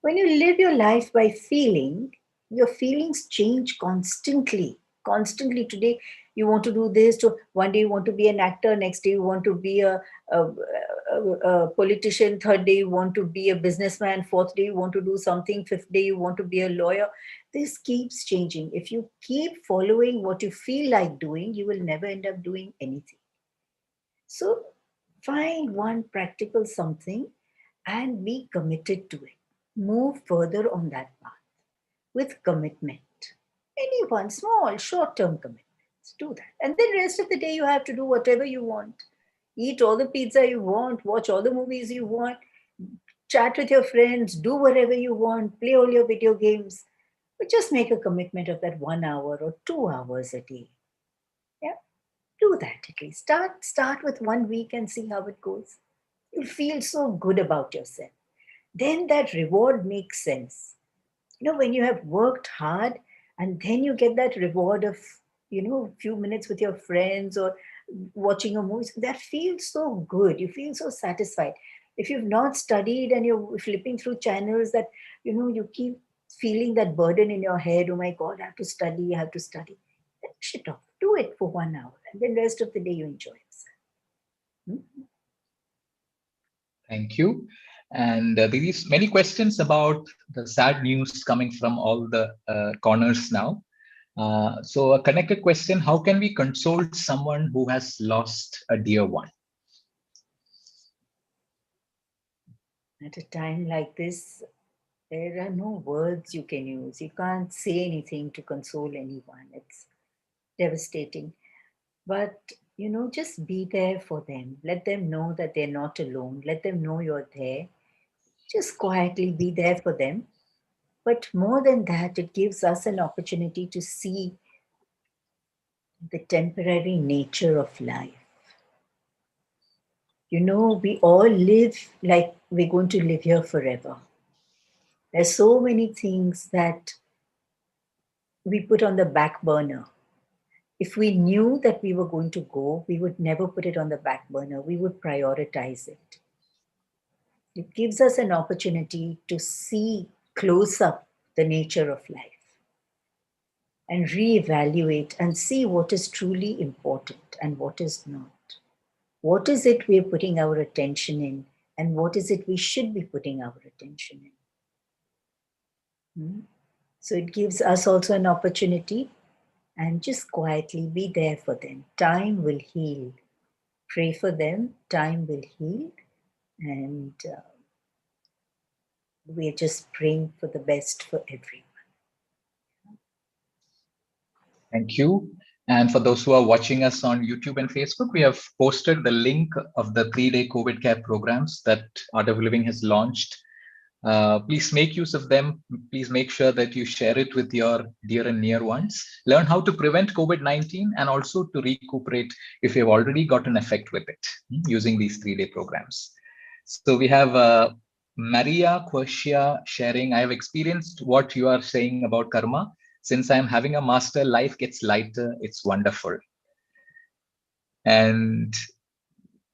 When you live your life by feeling, your feelings change constantly. Constantly. Today, you want to do this. One day you want to be an actor. Next day you want to be a a politician, third day you want to be a businessman, fourth day you want to do something, fifth day you want to be a lawyer. This keeps changing. If you keep following what you feel like doing, you will never end up doing anything. So find one practical something and be committed to it. Move further on that path with commitment. Any one small, short-term commitments. Do that. And then rest of the day you have to do whatever you want. Eat all the pizza you want, watch all the movies you want, chat with your friends, do whatever you want, play all your video games. But just make a commitment of that 1 hour or 2 hours a day. Yeah, do that at least. Start with 1 week and see how it goes. You'll feel so good about yourself. Then that reward makes sense. When you have worked hard and then you get that reward of, a few minutes with your friends or watching a movie, that feels so good. You feel so satisfied. If you've not studied and you're flipping through channels that, you keep feeling that burden in your head, oh my God, I have to study, I have to study. Then shit off. Do it for 1 hour and then rest of the day you enjoy yourself. Thank you. And there is many questions about the sad news coming from all the corners now. So a connected question, how can we console someone who has lost a dear one? At a time like this, there are no words you can use. You can't say anything to console anyone. It's devastating. But, just be there for them. Let them know that they're not alone. Let them know you're there. Just quietly be there for them. But more than that, it gives us an opportunity to see the temporary nature of life. We all live like we're going to live here forever. There's so many things that we put on the back burner. If we knew that we were going to go, we would never put it on the back burner. We would prioritize it. It gives us an opportunity to see close up the nature of life and reevaluate and see what is truly important and what is not. What is it we're putting our attention in and what is it we should be putting our attention in? So it gives us also an opportunity and just quietly be there for them. Time will heal. Pray for them, time will heal, and we're just praying for the best for everyone. Thank you. And for those who are watching us on YouTube and Facebook, we have posted the link of the 3-day COVID care programs that Art of Living has launched. Please make use of them. Please make sure that you share it with your dear and near ones. Learn how to prevent COVID-19 and also to recuperate if you've already got an effect with it using these 3-day programs. So we have Maria Quercia sharing, I have experienced what you are saying about karma. Since I'm having a master, life gets lighter. It's wonderful. And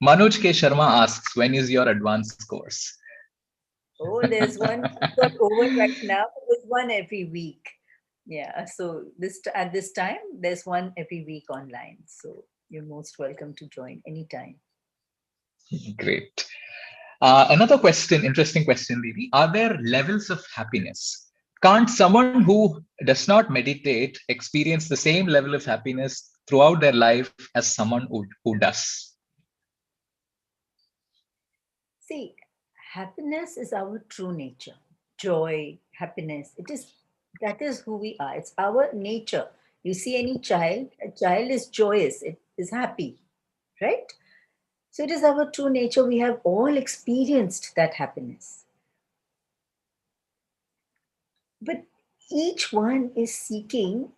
Manoj K. Sharma asks, when is your advanced course? Oh, there's one got over right now. There's one every week. Yeah. So at this time, there's one every week online. So you're most welcome to join anytime. Great. Another question, interesting question, Devi. Are there levels of happiness? Can't someone who does not meditate experience the same level of happiness throughout their life as someone who does? See, happiness is our true nature. Joy, happiness, that is who we are. It's our nature. You see any child, a child is joyous, it is happy, right? So it is our true nature. We have all experienced that happiness. But each one is seeking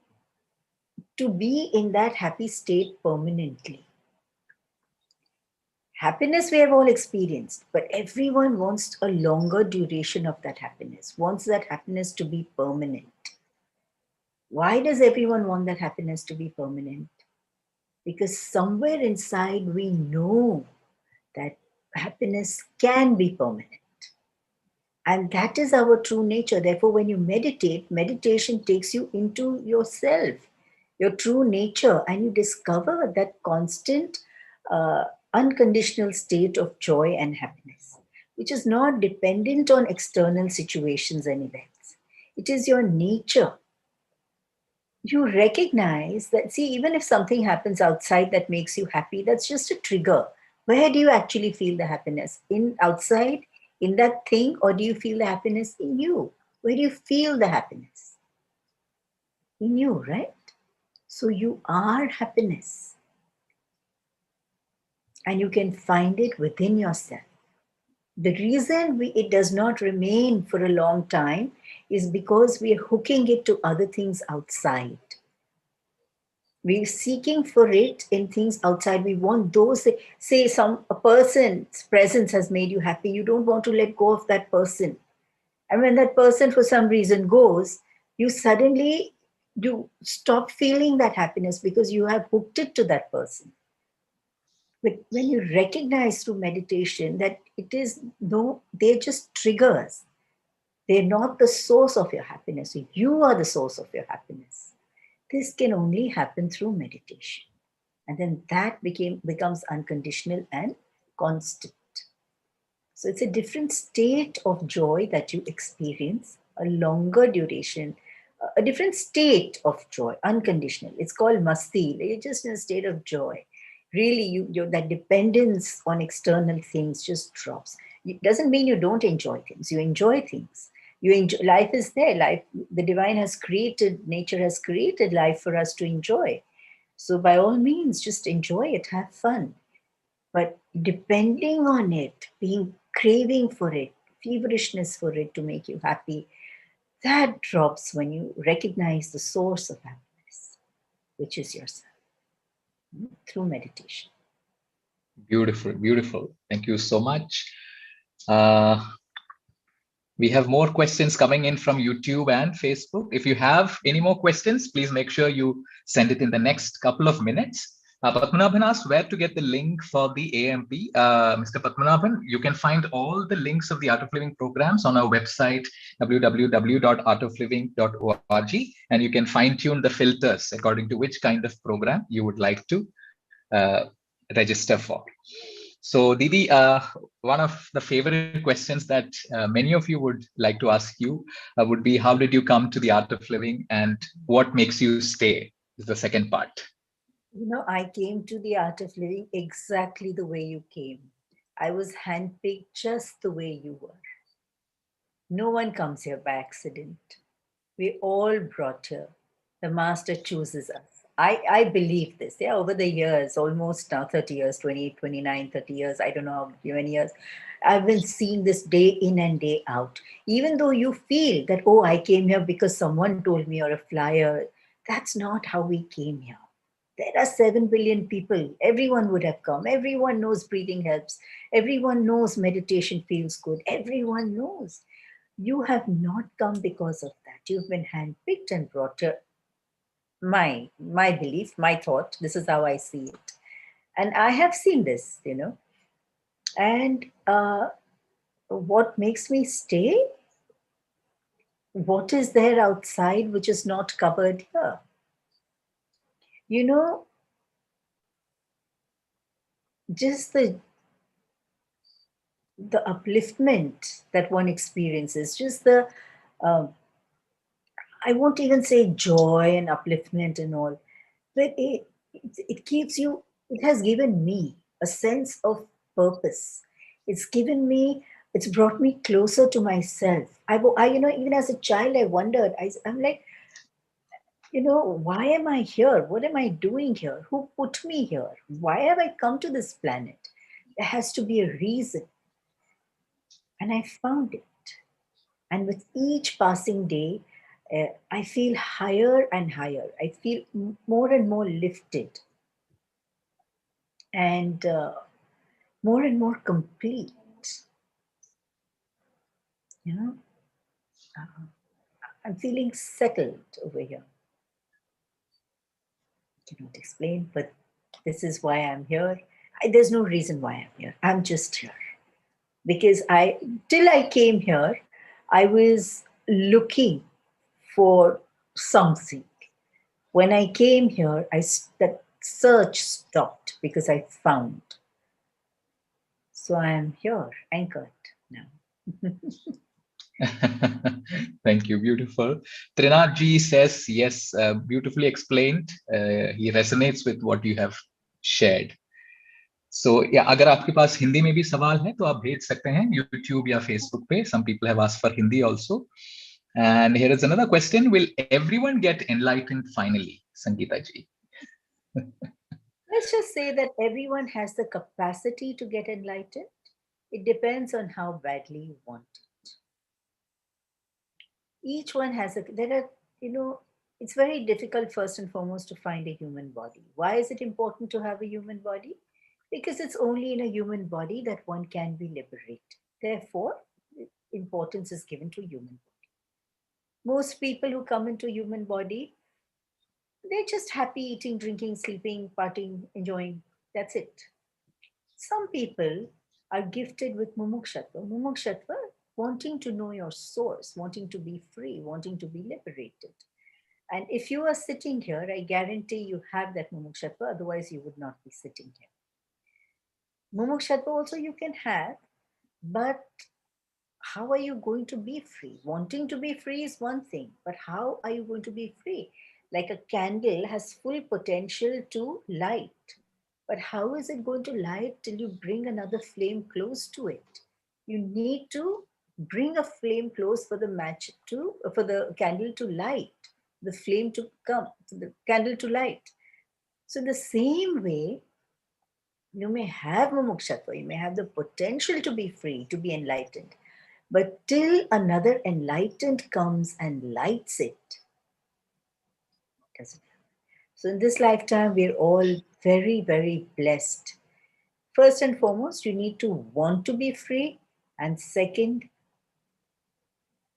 to be in that happy state permanently. Happiness we have all experienced, but everyone wants a longer duration of that happiness, wants that happiness to be permanent. Why does everyone want that happiness to be permanent? Because somewhere inside we know that happiness can be permanent. And that is our true nature. Therefore, when you meditate, meditation takes you into yourself, your true nature, and you discover that constant unconditional state of joy and happiness, which is not dependent on external situations and events. It is your nature. You recognize that, see, even if something happens outside that makes you happy, that's just a trigger. Where do you actually feel the happiness? In outside, in that thing, or do you feel the happiness in you? Where do you feel the happiness? In you, right? So you are happiness. And you can find it within yourself. The reason it does not remain for a long time is because we are hooking it to other things outside. We're seeking for it in things outside. We want those, say a person's presence has made you happy. You don't want to let go of that person. And when that person for some reason goes, you suddenly you stop feeling that happiness because you have hooked it to that person. But when you recognize through meditation that it is they're just triggers. They're not the source of your happiness. You are the source of your happiness. This can only happen through meditation. And then that becomes unconditional and constant. So it's a different state of joy that you experience, a longer duration, a different state of joy, unconditional. It's called masti. You're just in a state of joy. Really, that dependence on external things just drops. It doesn't mean you don't enjoy things. You enjoy things. You enjoy, life is there. Life, the divine has created, nature has created life for us to enjoy. So by all means, just enjoy it, have fun. But depending on it, being craving for it, feverishness for it to make you happy, that drops when you recognize the source of happiness, which is yourself, through meditation. Beautiful, beautiful. Thank you so much. We have more questions coming in from YouTube and Facebook. If you have any more questions, please make sure you send it in the next couple of minutes. Padmanabhan asked where to get the link for the AMP. Mr. Padmanabhan, you can find all the links of the Art of Living programs on our website, www.artofliving.org, and you can fine tune the filters according to which kind of program you would like to register for. So Didi, one of the favorite questions that many of you would like to ask you would be, how did you come to the Art of Living and what makes you stay is the second part. I came to the Art of Living exactly the way you came. I was handpicked just the way you were. No one comes here by accident. We all brought here. The Master chooses us. I believe this. Yeah, over the years, almost now 30 years, 28, 29, 30 years, I don't know how many years, I've been seeing this day in and day out. Even though you feel that, oh, I came here because someone told me or a flyer, that's not how we came here. There are 7 billion people. Everyone would have come. Everyone knows breathing helps. Everyone knows meditation feels good. Everyone knows. You have not come because of that. You've been handpicked and brought here. My belief, my thought, this is how I see it. And I have seen this, And what makes me stay? What is there outside which is not covered here? Just the upliftment that one experiences, just the I won't even say joy and upliftment and all, but it keeps you, it has given me a sense of purpose. It's given me, it's brought me closer to myself. Even as a child, I wondered, I'm like, why am I here? What am I doing here? Who put me here? Why have I come to this planet? There has to be a reason. And I found it. And with each passing day, I feel higher and higher. I feel more and more lifted and more and more complete. I'm feeling settled over here. I cannot explain, but this is why I'm here. There's no reason why I'm here. I'm just here. Because till I came here, I was looking for something. When I came here, that search stopped because I found. So I am here, anchored now. Thank you. Beautiful. Trinath ji says, yes, beautifully explained. He resonates with what you have shared. So, yeah, अगर आपके पास हिंदी में भी सवाल है तो आप भेज सकते हैं YouTube या Facebook पे. Some people have asked for Hindi also. And here is another question. Will everyone get enlightened finally, Sangeeta ji? Let's just say that everyone has the capacity to get enlightened. It depends on how badly you want it. Each one has it's very difficult, first and foremost, to find a human body. Why is it important to have a human body? Because it's only in a human body that one can be liberated. Therefore, importance is given to human body. Most people who come into human body, they're just happy eating, drinking, sleeping, partying, enjoying. That's it. Some people are gifted with mumukshatva. Mumukshatva, wanting to know your source, wanting to be free, wanting to be liberated. And if you are sitting here, I guarantee you have that mumukshatva, otherwise you would not be sitting here. Mumukshatva also you can have, but how are you going to be free? Wanting to be free is one thing, but how are you going to be free? Like a candle has full potential to light, but how is it going to light till you bring another flame close to it? You need to bring a flame close for for the candle to light, the flame to come, for the candle to light. So the same way, you may have mumukshatva, you may have the potential to be free, to be enlightened, but till another enlightened comes and lights it, doesn't happen. So in this lifetime, we're all very, very blessed. First and foremost, you need to want to be free. And second,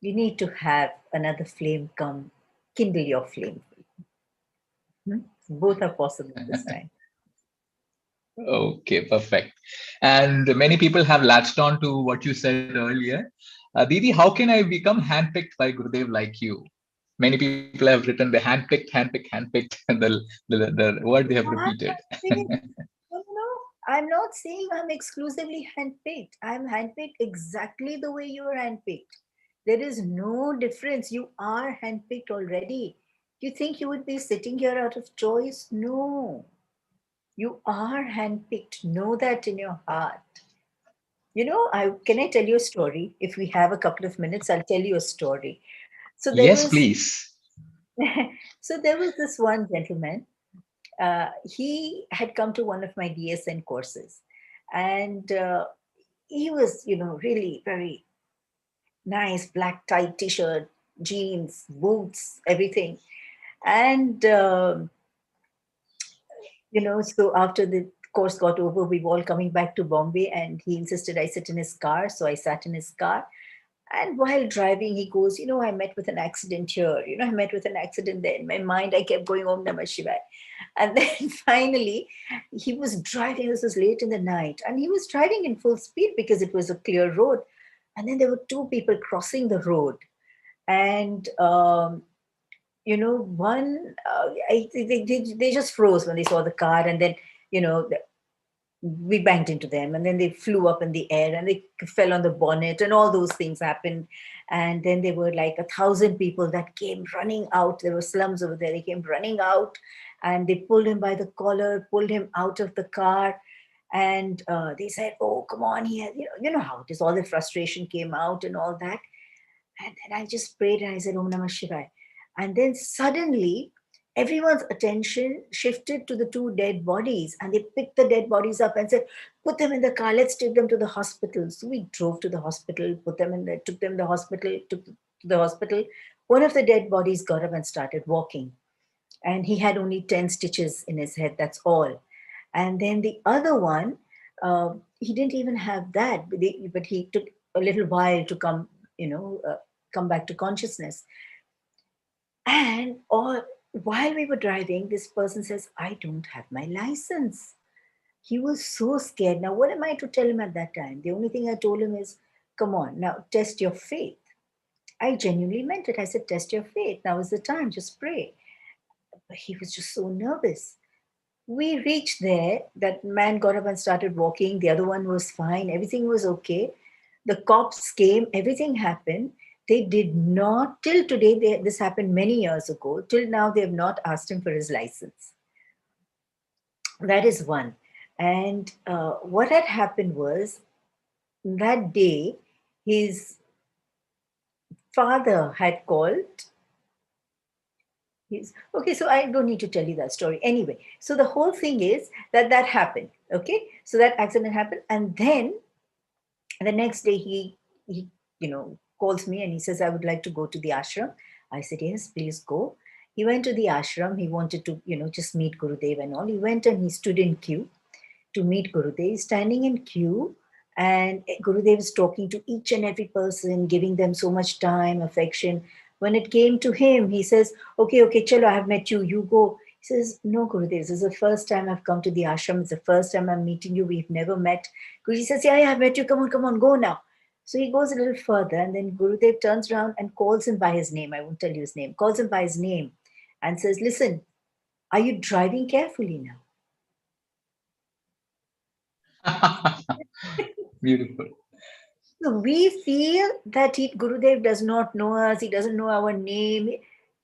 you need to have another flame come, kindle your flame. Both are possible this time. Okay, perfect. And many people have latched on to what you said earlier. Didi, how can I become handpicked by Gurudev like you? Many people have written the handpicked, handpicked, handpicked, and the word they have repeated. No, I'm not saying I'm exclusively handpicked. I'm handpicked exactly the way you're handpicked. There is no difference. You are handpicked already. You think you would be sitting here out of choice? No. You are handpicked. Know that in your heart. Can I tell you a story? If we have a couple of minutes, I'll tell you a story. So there Yes, was please. so there was this one gentleman. He had come to one of my DSN courses, and he was, really very nice, black tight t-shirt, jeans, boots, everything. And so after the course got over, we were all coming back to Bombay, and he insisted I sit in his car. So I sat in his car. And while driving, he goes, I met with an accident here. I met with an accident there. In my mind, I kept going, Om Namah Shivaya. And then finally, he was driving. This was late in the night. And he was driving in full speed because it was a clear road. And then there were two people crossing the road. And, one, they just froze when they saw the car. And then, we banged into them, and then they flew up in the air and they fell on the bonnet, and all those things happened. And then there were like 1,000 people that came running out. There were slums over there. They came running out, and they pulled him by the collar, pulled him out of the car, and they said, "Oh, come on here." You know how it is. All the frustration came out and all that. And then I just prayed and I said, Om Namah Shivaya. And then suddenly, everyone's attention shifted to the two dead bodies, and they picked the dead bodies up and said, "Put them in the car, let's take them to the hospital." So we drove to the hospital, took them to the hospital, to the hospital. One of the dead bodies got up and started walking, and he had only 10 stitches in his head, that's all. And then the other one, he didn't even have that, but he took a little while to come back to consciousness. And while we were driving, this person says, "I don't have my license." He was so scared. Now, what am I to tell him at that time? The only thing I told him is, "Come on, now test your faith." I genuinely meant it. I said, "Test your faith. Now is the time. Just pray." But he was just so nervous. We reached there. That man got up and started walking. The other one was fine. Everything was okay. The cops came. Everything happened. They did not, till today, this happened many years ago. Till now, they have not asked him for his license. That is one. And what had happened was that day, his father had called. Okay, so I don't need to tell you that story. Anyway, so the whole thing is that happened. Okay, so that accident happened. And then the next day he calls me and he says, I would like to go to the ashram. I said, yes, please go. He went to the ashram. He wanted to just meet Gurudev and all. He went and he stood in queue to meet Gurudev. He's standing in queue, and Gurudev is talking to each and every person, giving them so much time, affection. When it came to him, he says, okay, chalo, I have met you, you go. He says, no, Gurudev, this is the first time I've come to the ashram. It's the first time I'm meeting you. We've never met. Guruji says, yeah, I've met you. Come on, go now. So he goes a little further, and then Gurudev turns around and calls him by his name. I won't tell you his name. Calls him by his name and says, listen, are you driving carefully now? Beautiful. So we feel that Gurudev does not know us, he doesn't know our name.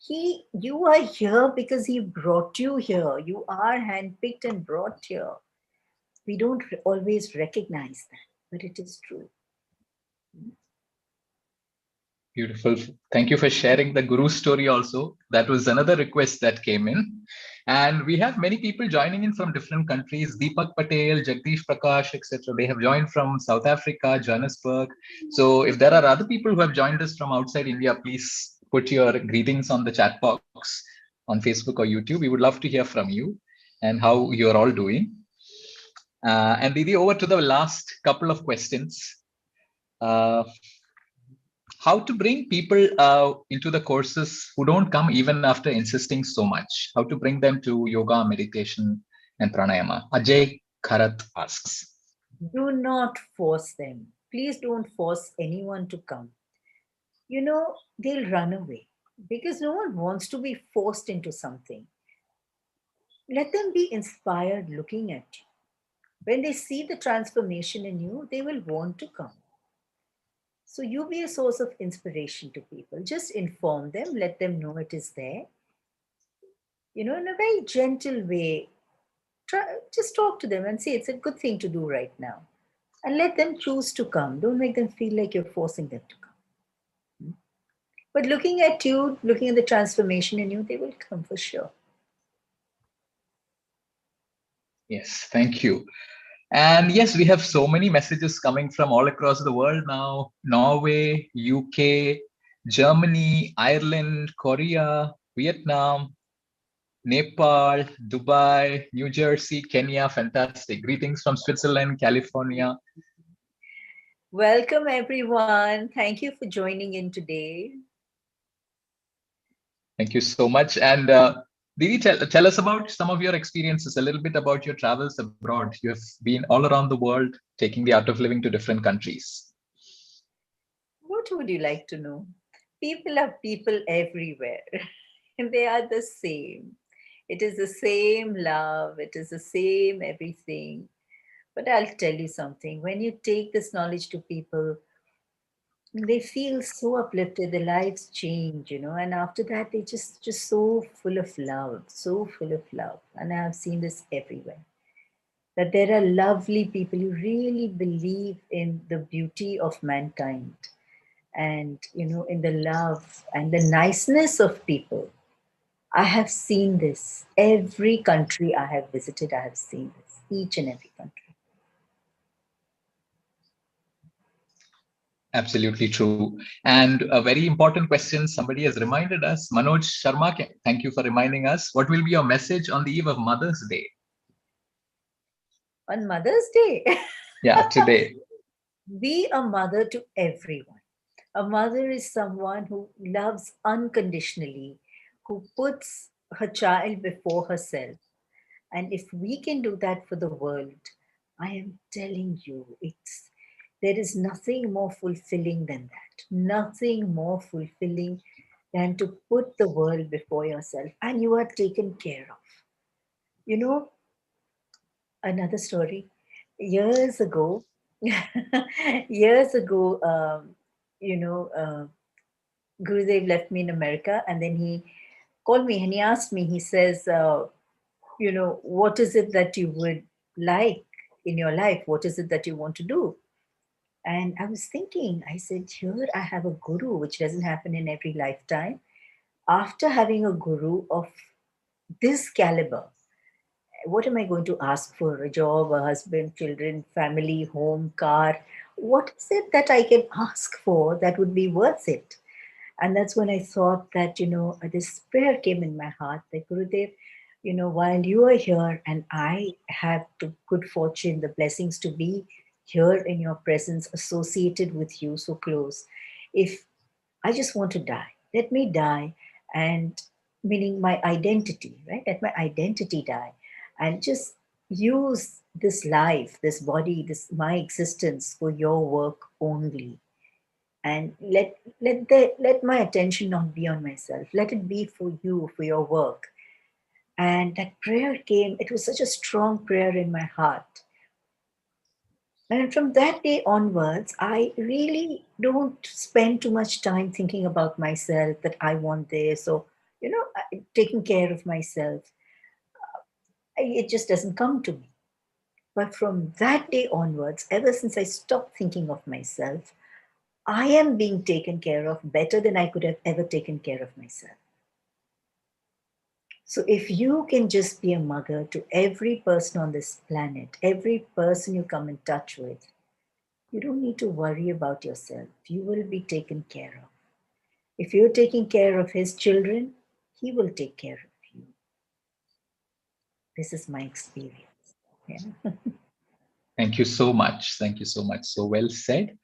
You are here because he brought you here. You are handpicked and brought here. We don't always recognize that, but it is true. Beautiful. Thank you for sharing the Guru story also. That was another request that came in. And we have many people joining in from different countries. Deepak Patel, Jagdish Prakash, etc. They have joined from South Africa, Johannesburg. So if there are other people who have joined us from outside India, please put your greetings on the chat box on Facebook or YouTube. We would love to hear from you and how you're all doing. And Didi, over to the last couple of questions. How to bring people into the courses who don't come even after insisting so much? How to bring them to yoga, meditation, and pranayama? Ajay Kharat asks. Do not force them. Please don't force anyone to come. They'll run away because no one wants to be forced into something. Let them be inspired looking at you. When they see the transformation in you, they will want to come. So you be a source of inspiration to people. Just inform them, let them know it is there. In a very gentle way, just talk to them and say it's a good thing to do right now. And let them choose to come. Don't make them feel like you're forcing them to come. But looking at you, looking at the transformation in you, they will come for sure. Yes, thank you. And yes, we have so many messages coming from all across the world now. Norway, UK, Germany, Ireland, Korea, Vietnam, Nepal, Dubai, New Jersey, Kenya. Fantastic. Greetings from Switzerland, California. Welcome, everyone. Thank you for joining in today. Thank you so much. And Didi, tell us about some of your experiences, a little bit about your travels abroad. You have been all around the world, taking the art of living to different countries. What would you like to know? People are people everywhere, and they are the same. It is the same love, it is the same everything. But I'll tell you something, when you take this knowledge to people, they feel so uplifted, their lives change, and after that they just so full of love, so full of love. And I have seen this everywhere. That there are lovely people who really believe in the beauty of mankind and in the love and the niceness of people. I have seen this. Every country I have visited, I have seen this. Each and every country. Absolutely true. And a very important question somebody has reminded us. Manoj Sharma, thank you for reminding us. What will be your message on the eve of Mother's Day? On Mother's Day? Yeah, today. Be a mother to everyone. A mother is someone who loves unconditionally, who puts her child before herself. And if we can do that for the world, I am telling you, there is nothing more fulfilling than that. Nothing more fulfilling than to put the world before yourself and you are taken care of. Another story. Years ago, years ago, Gurudev left me in America, and then he called me and he asked me, he says, what is it that you would like in your life? What is it that you want to do? And I was thinking, I said, here I have a guru, which doesn't happen in every lifetime. After having a guru of this caliber, what am I going to ask for? A job, a husband, children, family, home, car? What is it that I can ask for that would be worth it? And that's when I thought that, this prayer came in my heart that Gurudev, while you are here and I have the good fortune, the blessings to be here in your presence, associated with you so close, if I just want to die, let me die, and meaning my identity, right? Let my identity die and just use this life, this body, this my existence for your work only, and let my attention not be on myself, let it be for you, for your work. And that prayer came, it was such a strong prayer in my heart, and from that day onwards I really don't spend too much time thinking about myself, that I want this, or taking care of myself. It just doesn't come to me. But from that day onwards, ever since I stopped thinking of myself, I am being taken care of better than I could have ever taken care of myself. So if you can just be a mother to every person on this planet, every person you come in touch with, you don't need to worry about yourself. You will be taken care of. If you're taking care of his children, he will take care of you. This is my experience. Yeah. Thank you so much. Thank you so much. So well said.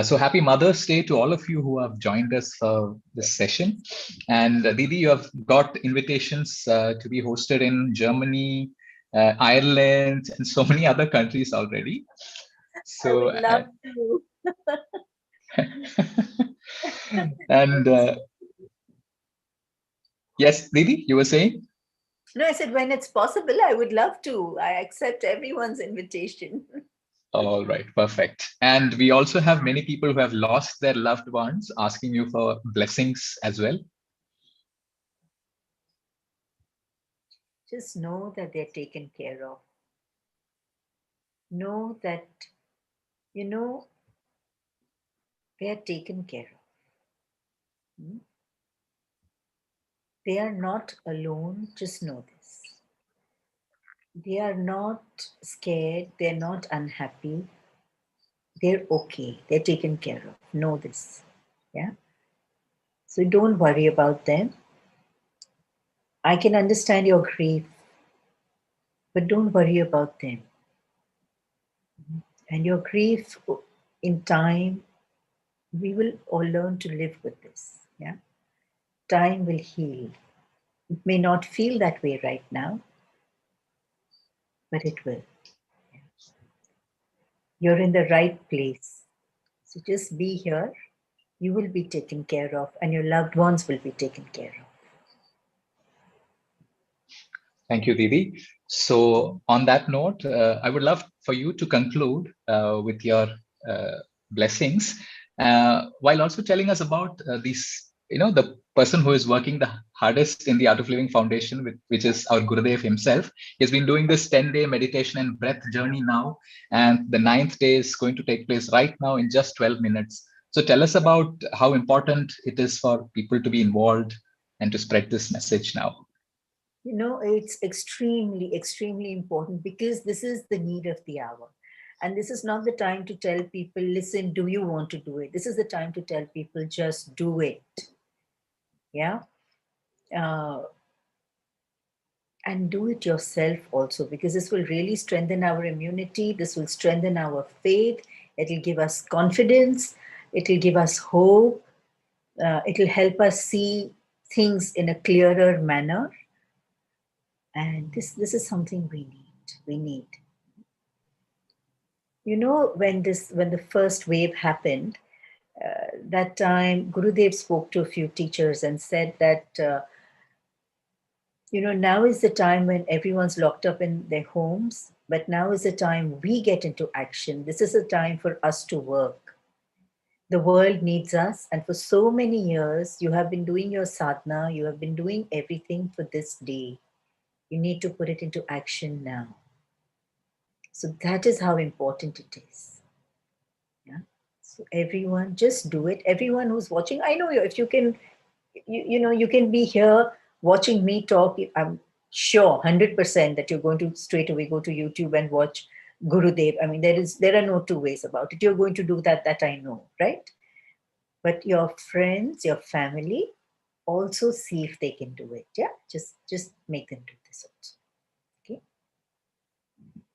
So happy Mother's Day to all of you who have joined us for this session. And Didi, you have got invitations to be hosted in Germany, Ireland, and so many other countries already. I So, would love to. and yes, Didi, you were saying? No, I said when it's possible, I would love to. I accept everyone's invitation. All right, perfect. And we also have many people who have lost their loved ones asking you for blessings as well. Just know that they're taken care of. Know that, you know, they're taken care of. Hmm? They are not alone. Just know this. They are not scared. They're not unhappy. They're okay. They're taken care of. Know this. Yeah. So don't worry about them. I can understand your grief, but don't worry about them. And your grief, in time, we will all learn to live with this. Yeah. Time will heal. It may not feel that way right now, but it will. You're in the right place. So just be here. You will be taken care of, and your loved ones will be taken care of. Thank you, Didi. So, on that note, I would love for you to conclude with your blessings, while also telling us about these, the person who is working the hardest in the Art of Living Foundation, which is our Gurudev himself. He's been doing this 10-day meditation and breath journey now, and the 9th day is going to take place right now in just 12 minutes. So, tell us about how important it is for people to be involved and to spread this message now. It's extremely, extremely important because this is the need of the hour. And this is not the time to tell people, listen, do you want to do it? This is the time to tell people, just do it. Yeah. Uh, and do it yourself also, because this will really strengthen our immunity. This will strengthen our faith. It will give us confidence. It will give us hope. It will help us see things in a clearer manner. And this is something we need. We need. When the first wave happened, that time Gurudev spoke to a few teachers and said that now is the time when everyone's locked up in their homes. But now is the time we get into action. This is the time for us to work. The world needs us. And for so many years, you have been doing your sadhana, you have been doing everything for this day. You need to put it into action now. So that is how important it is. Yeah. So everyone, just do it. Everyone who's watching, I know you. If you can, you can be here watching me talk. I'm sure 100% that you're going to straight away go to YouTube and watch Gurudev. I mean, there are no two ways about it. You're going to do that. That I know, right? But your friends, your family, also see if they can do it. Yeah, just make them do this also.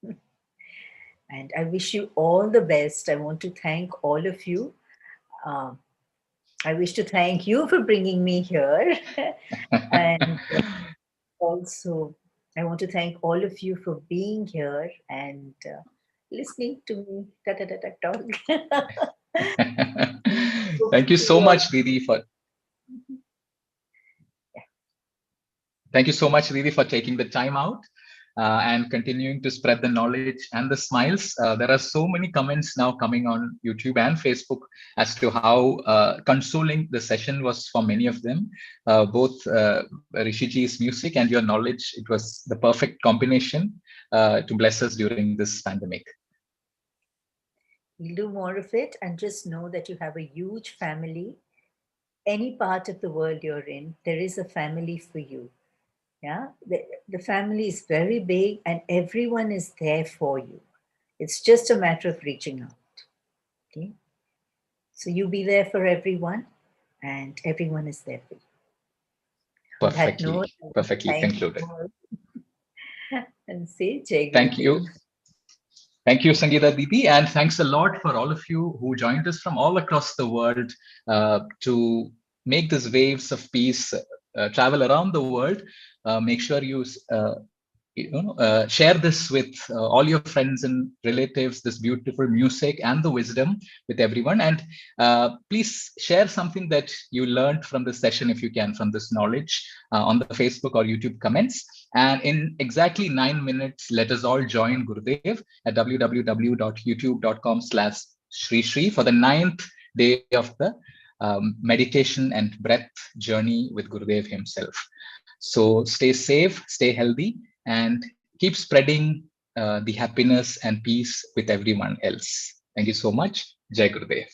Okay. And I wish you all the best. I want to thank all of you. Um, I wish to thank you for bringing me here. And also, I want to thank all of you for being here and listening to me talk. Thank you so much, Didi, for Thank you so much, Ravi, for taking the time out and continuing to spread the knowledge and the smiles. There are so many comments now coming on YouTube and Facebook as to how consoling the session was for many of them. Both Rishiji's music and your knowledge, it was the perfect combination to bless us during this pandemic. We'll do more of it, and just know that you have a huge family. Any part of the world you're in, there is a family for you. Yeah, the family is very big and everyone is there for you. It's just a matter of reaching out. Okay, so you be there for everyone and everyone is there for you. On that note, Perfectly thank you concluded. all. And say Jai Thank you. Gurudev. Thank you, Sangeeta Didi, and thanks a lot for all of you who joined us from all across the world to make these waves of peace travel around the world. Make sure you share this with all your friends and relatives, this beautiful music and the wisdom with everyone. And please share something that you learned from this session, if you can, from this knowledge on the Facebook or YouTube comments. And in exactly 9 minutes, let us all join Gurudev at www.youtube.com/Shri Shri for the 9th day of the meditation and breath journey with Gurudev himself. So stay safe, stay healthy, and keep spreading the happiness and peace with everyone else. Thank you so much. Jai Gurudev.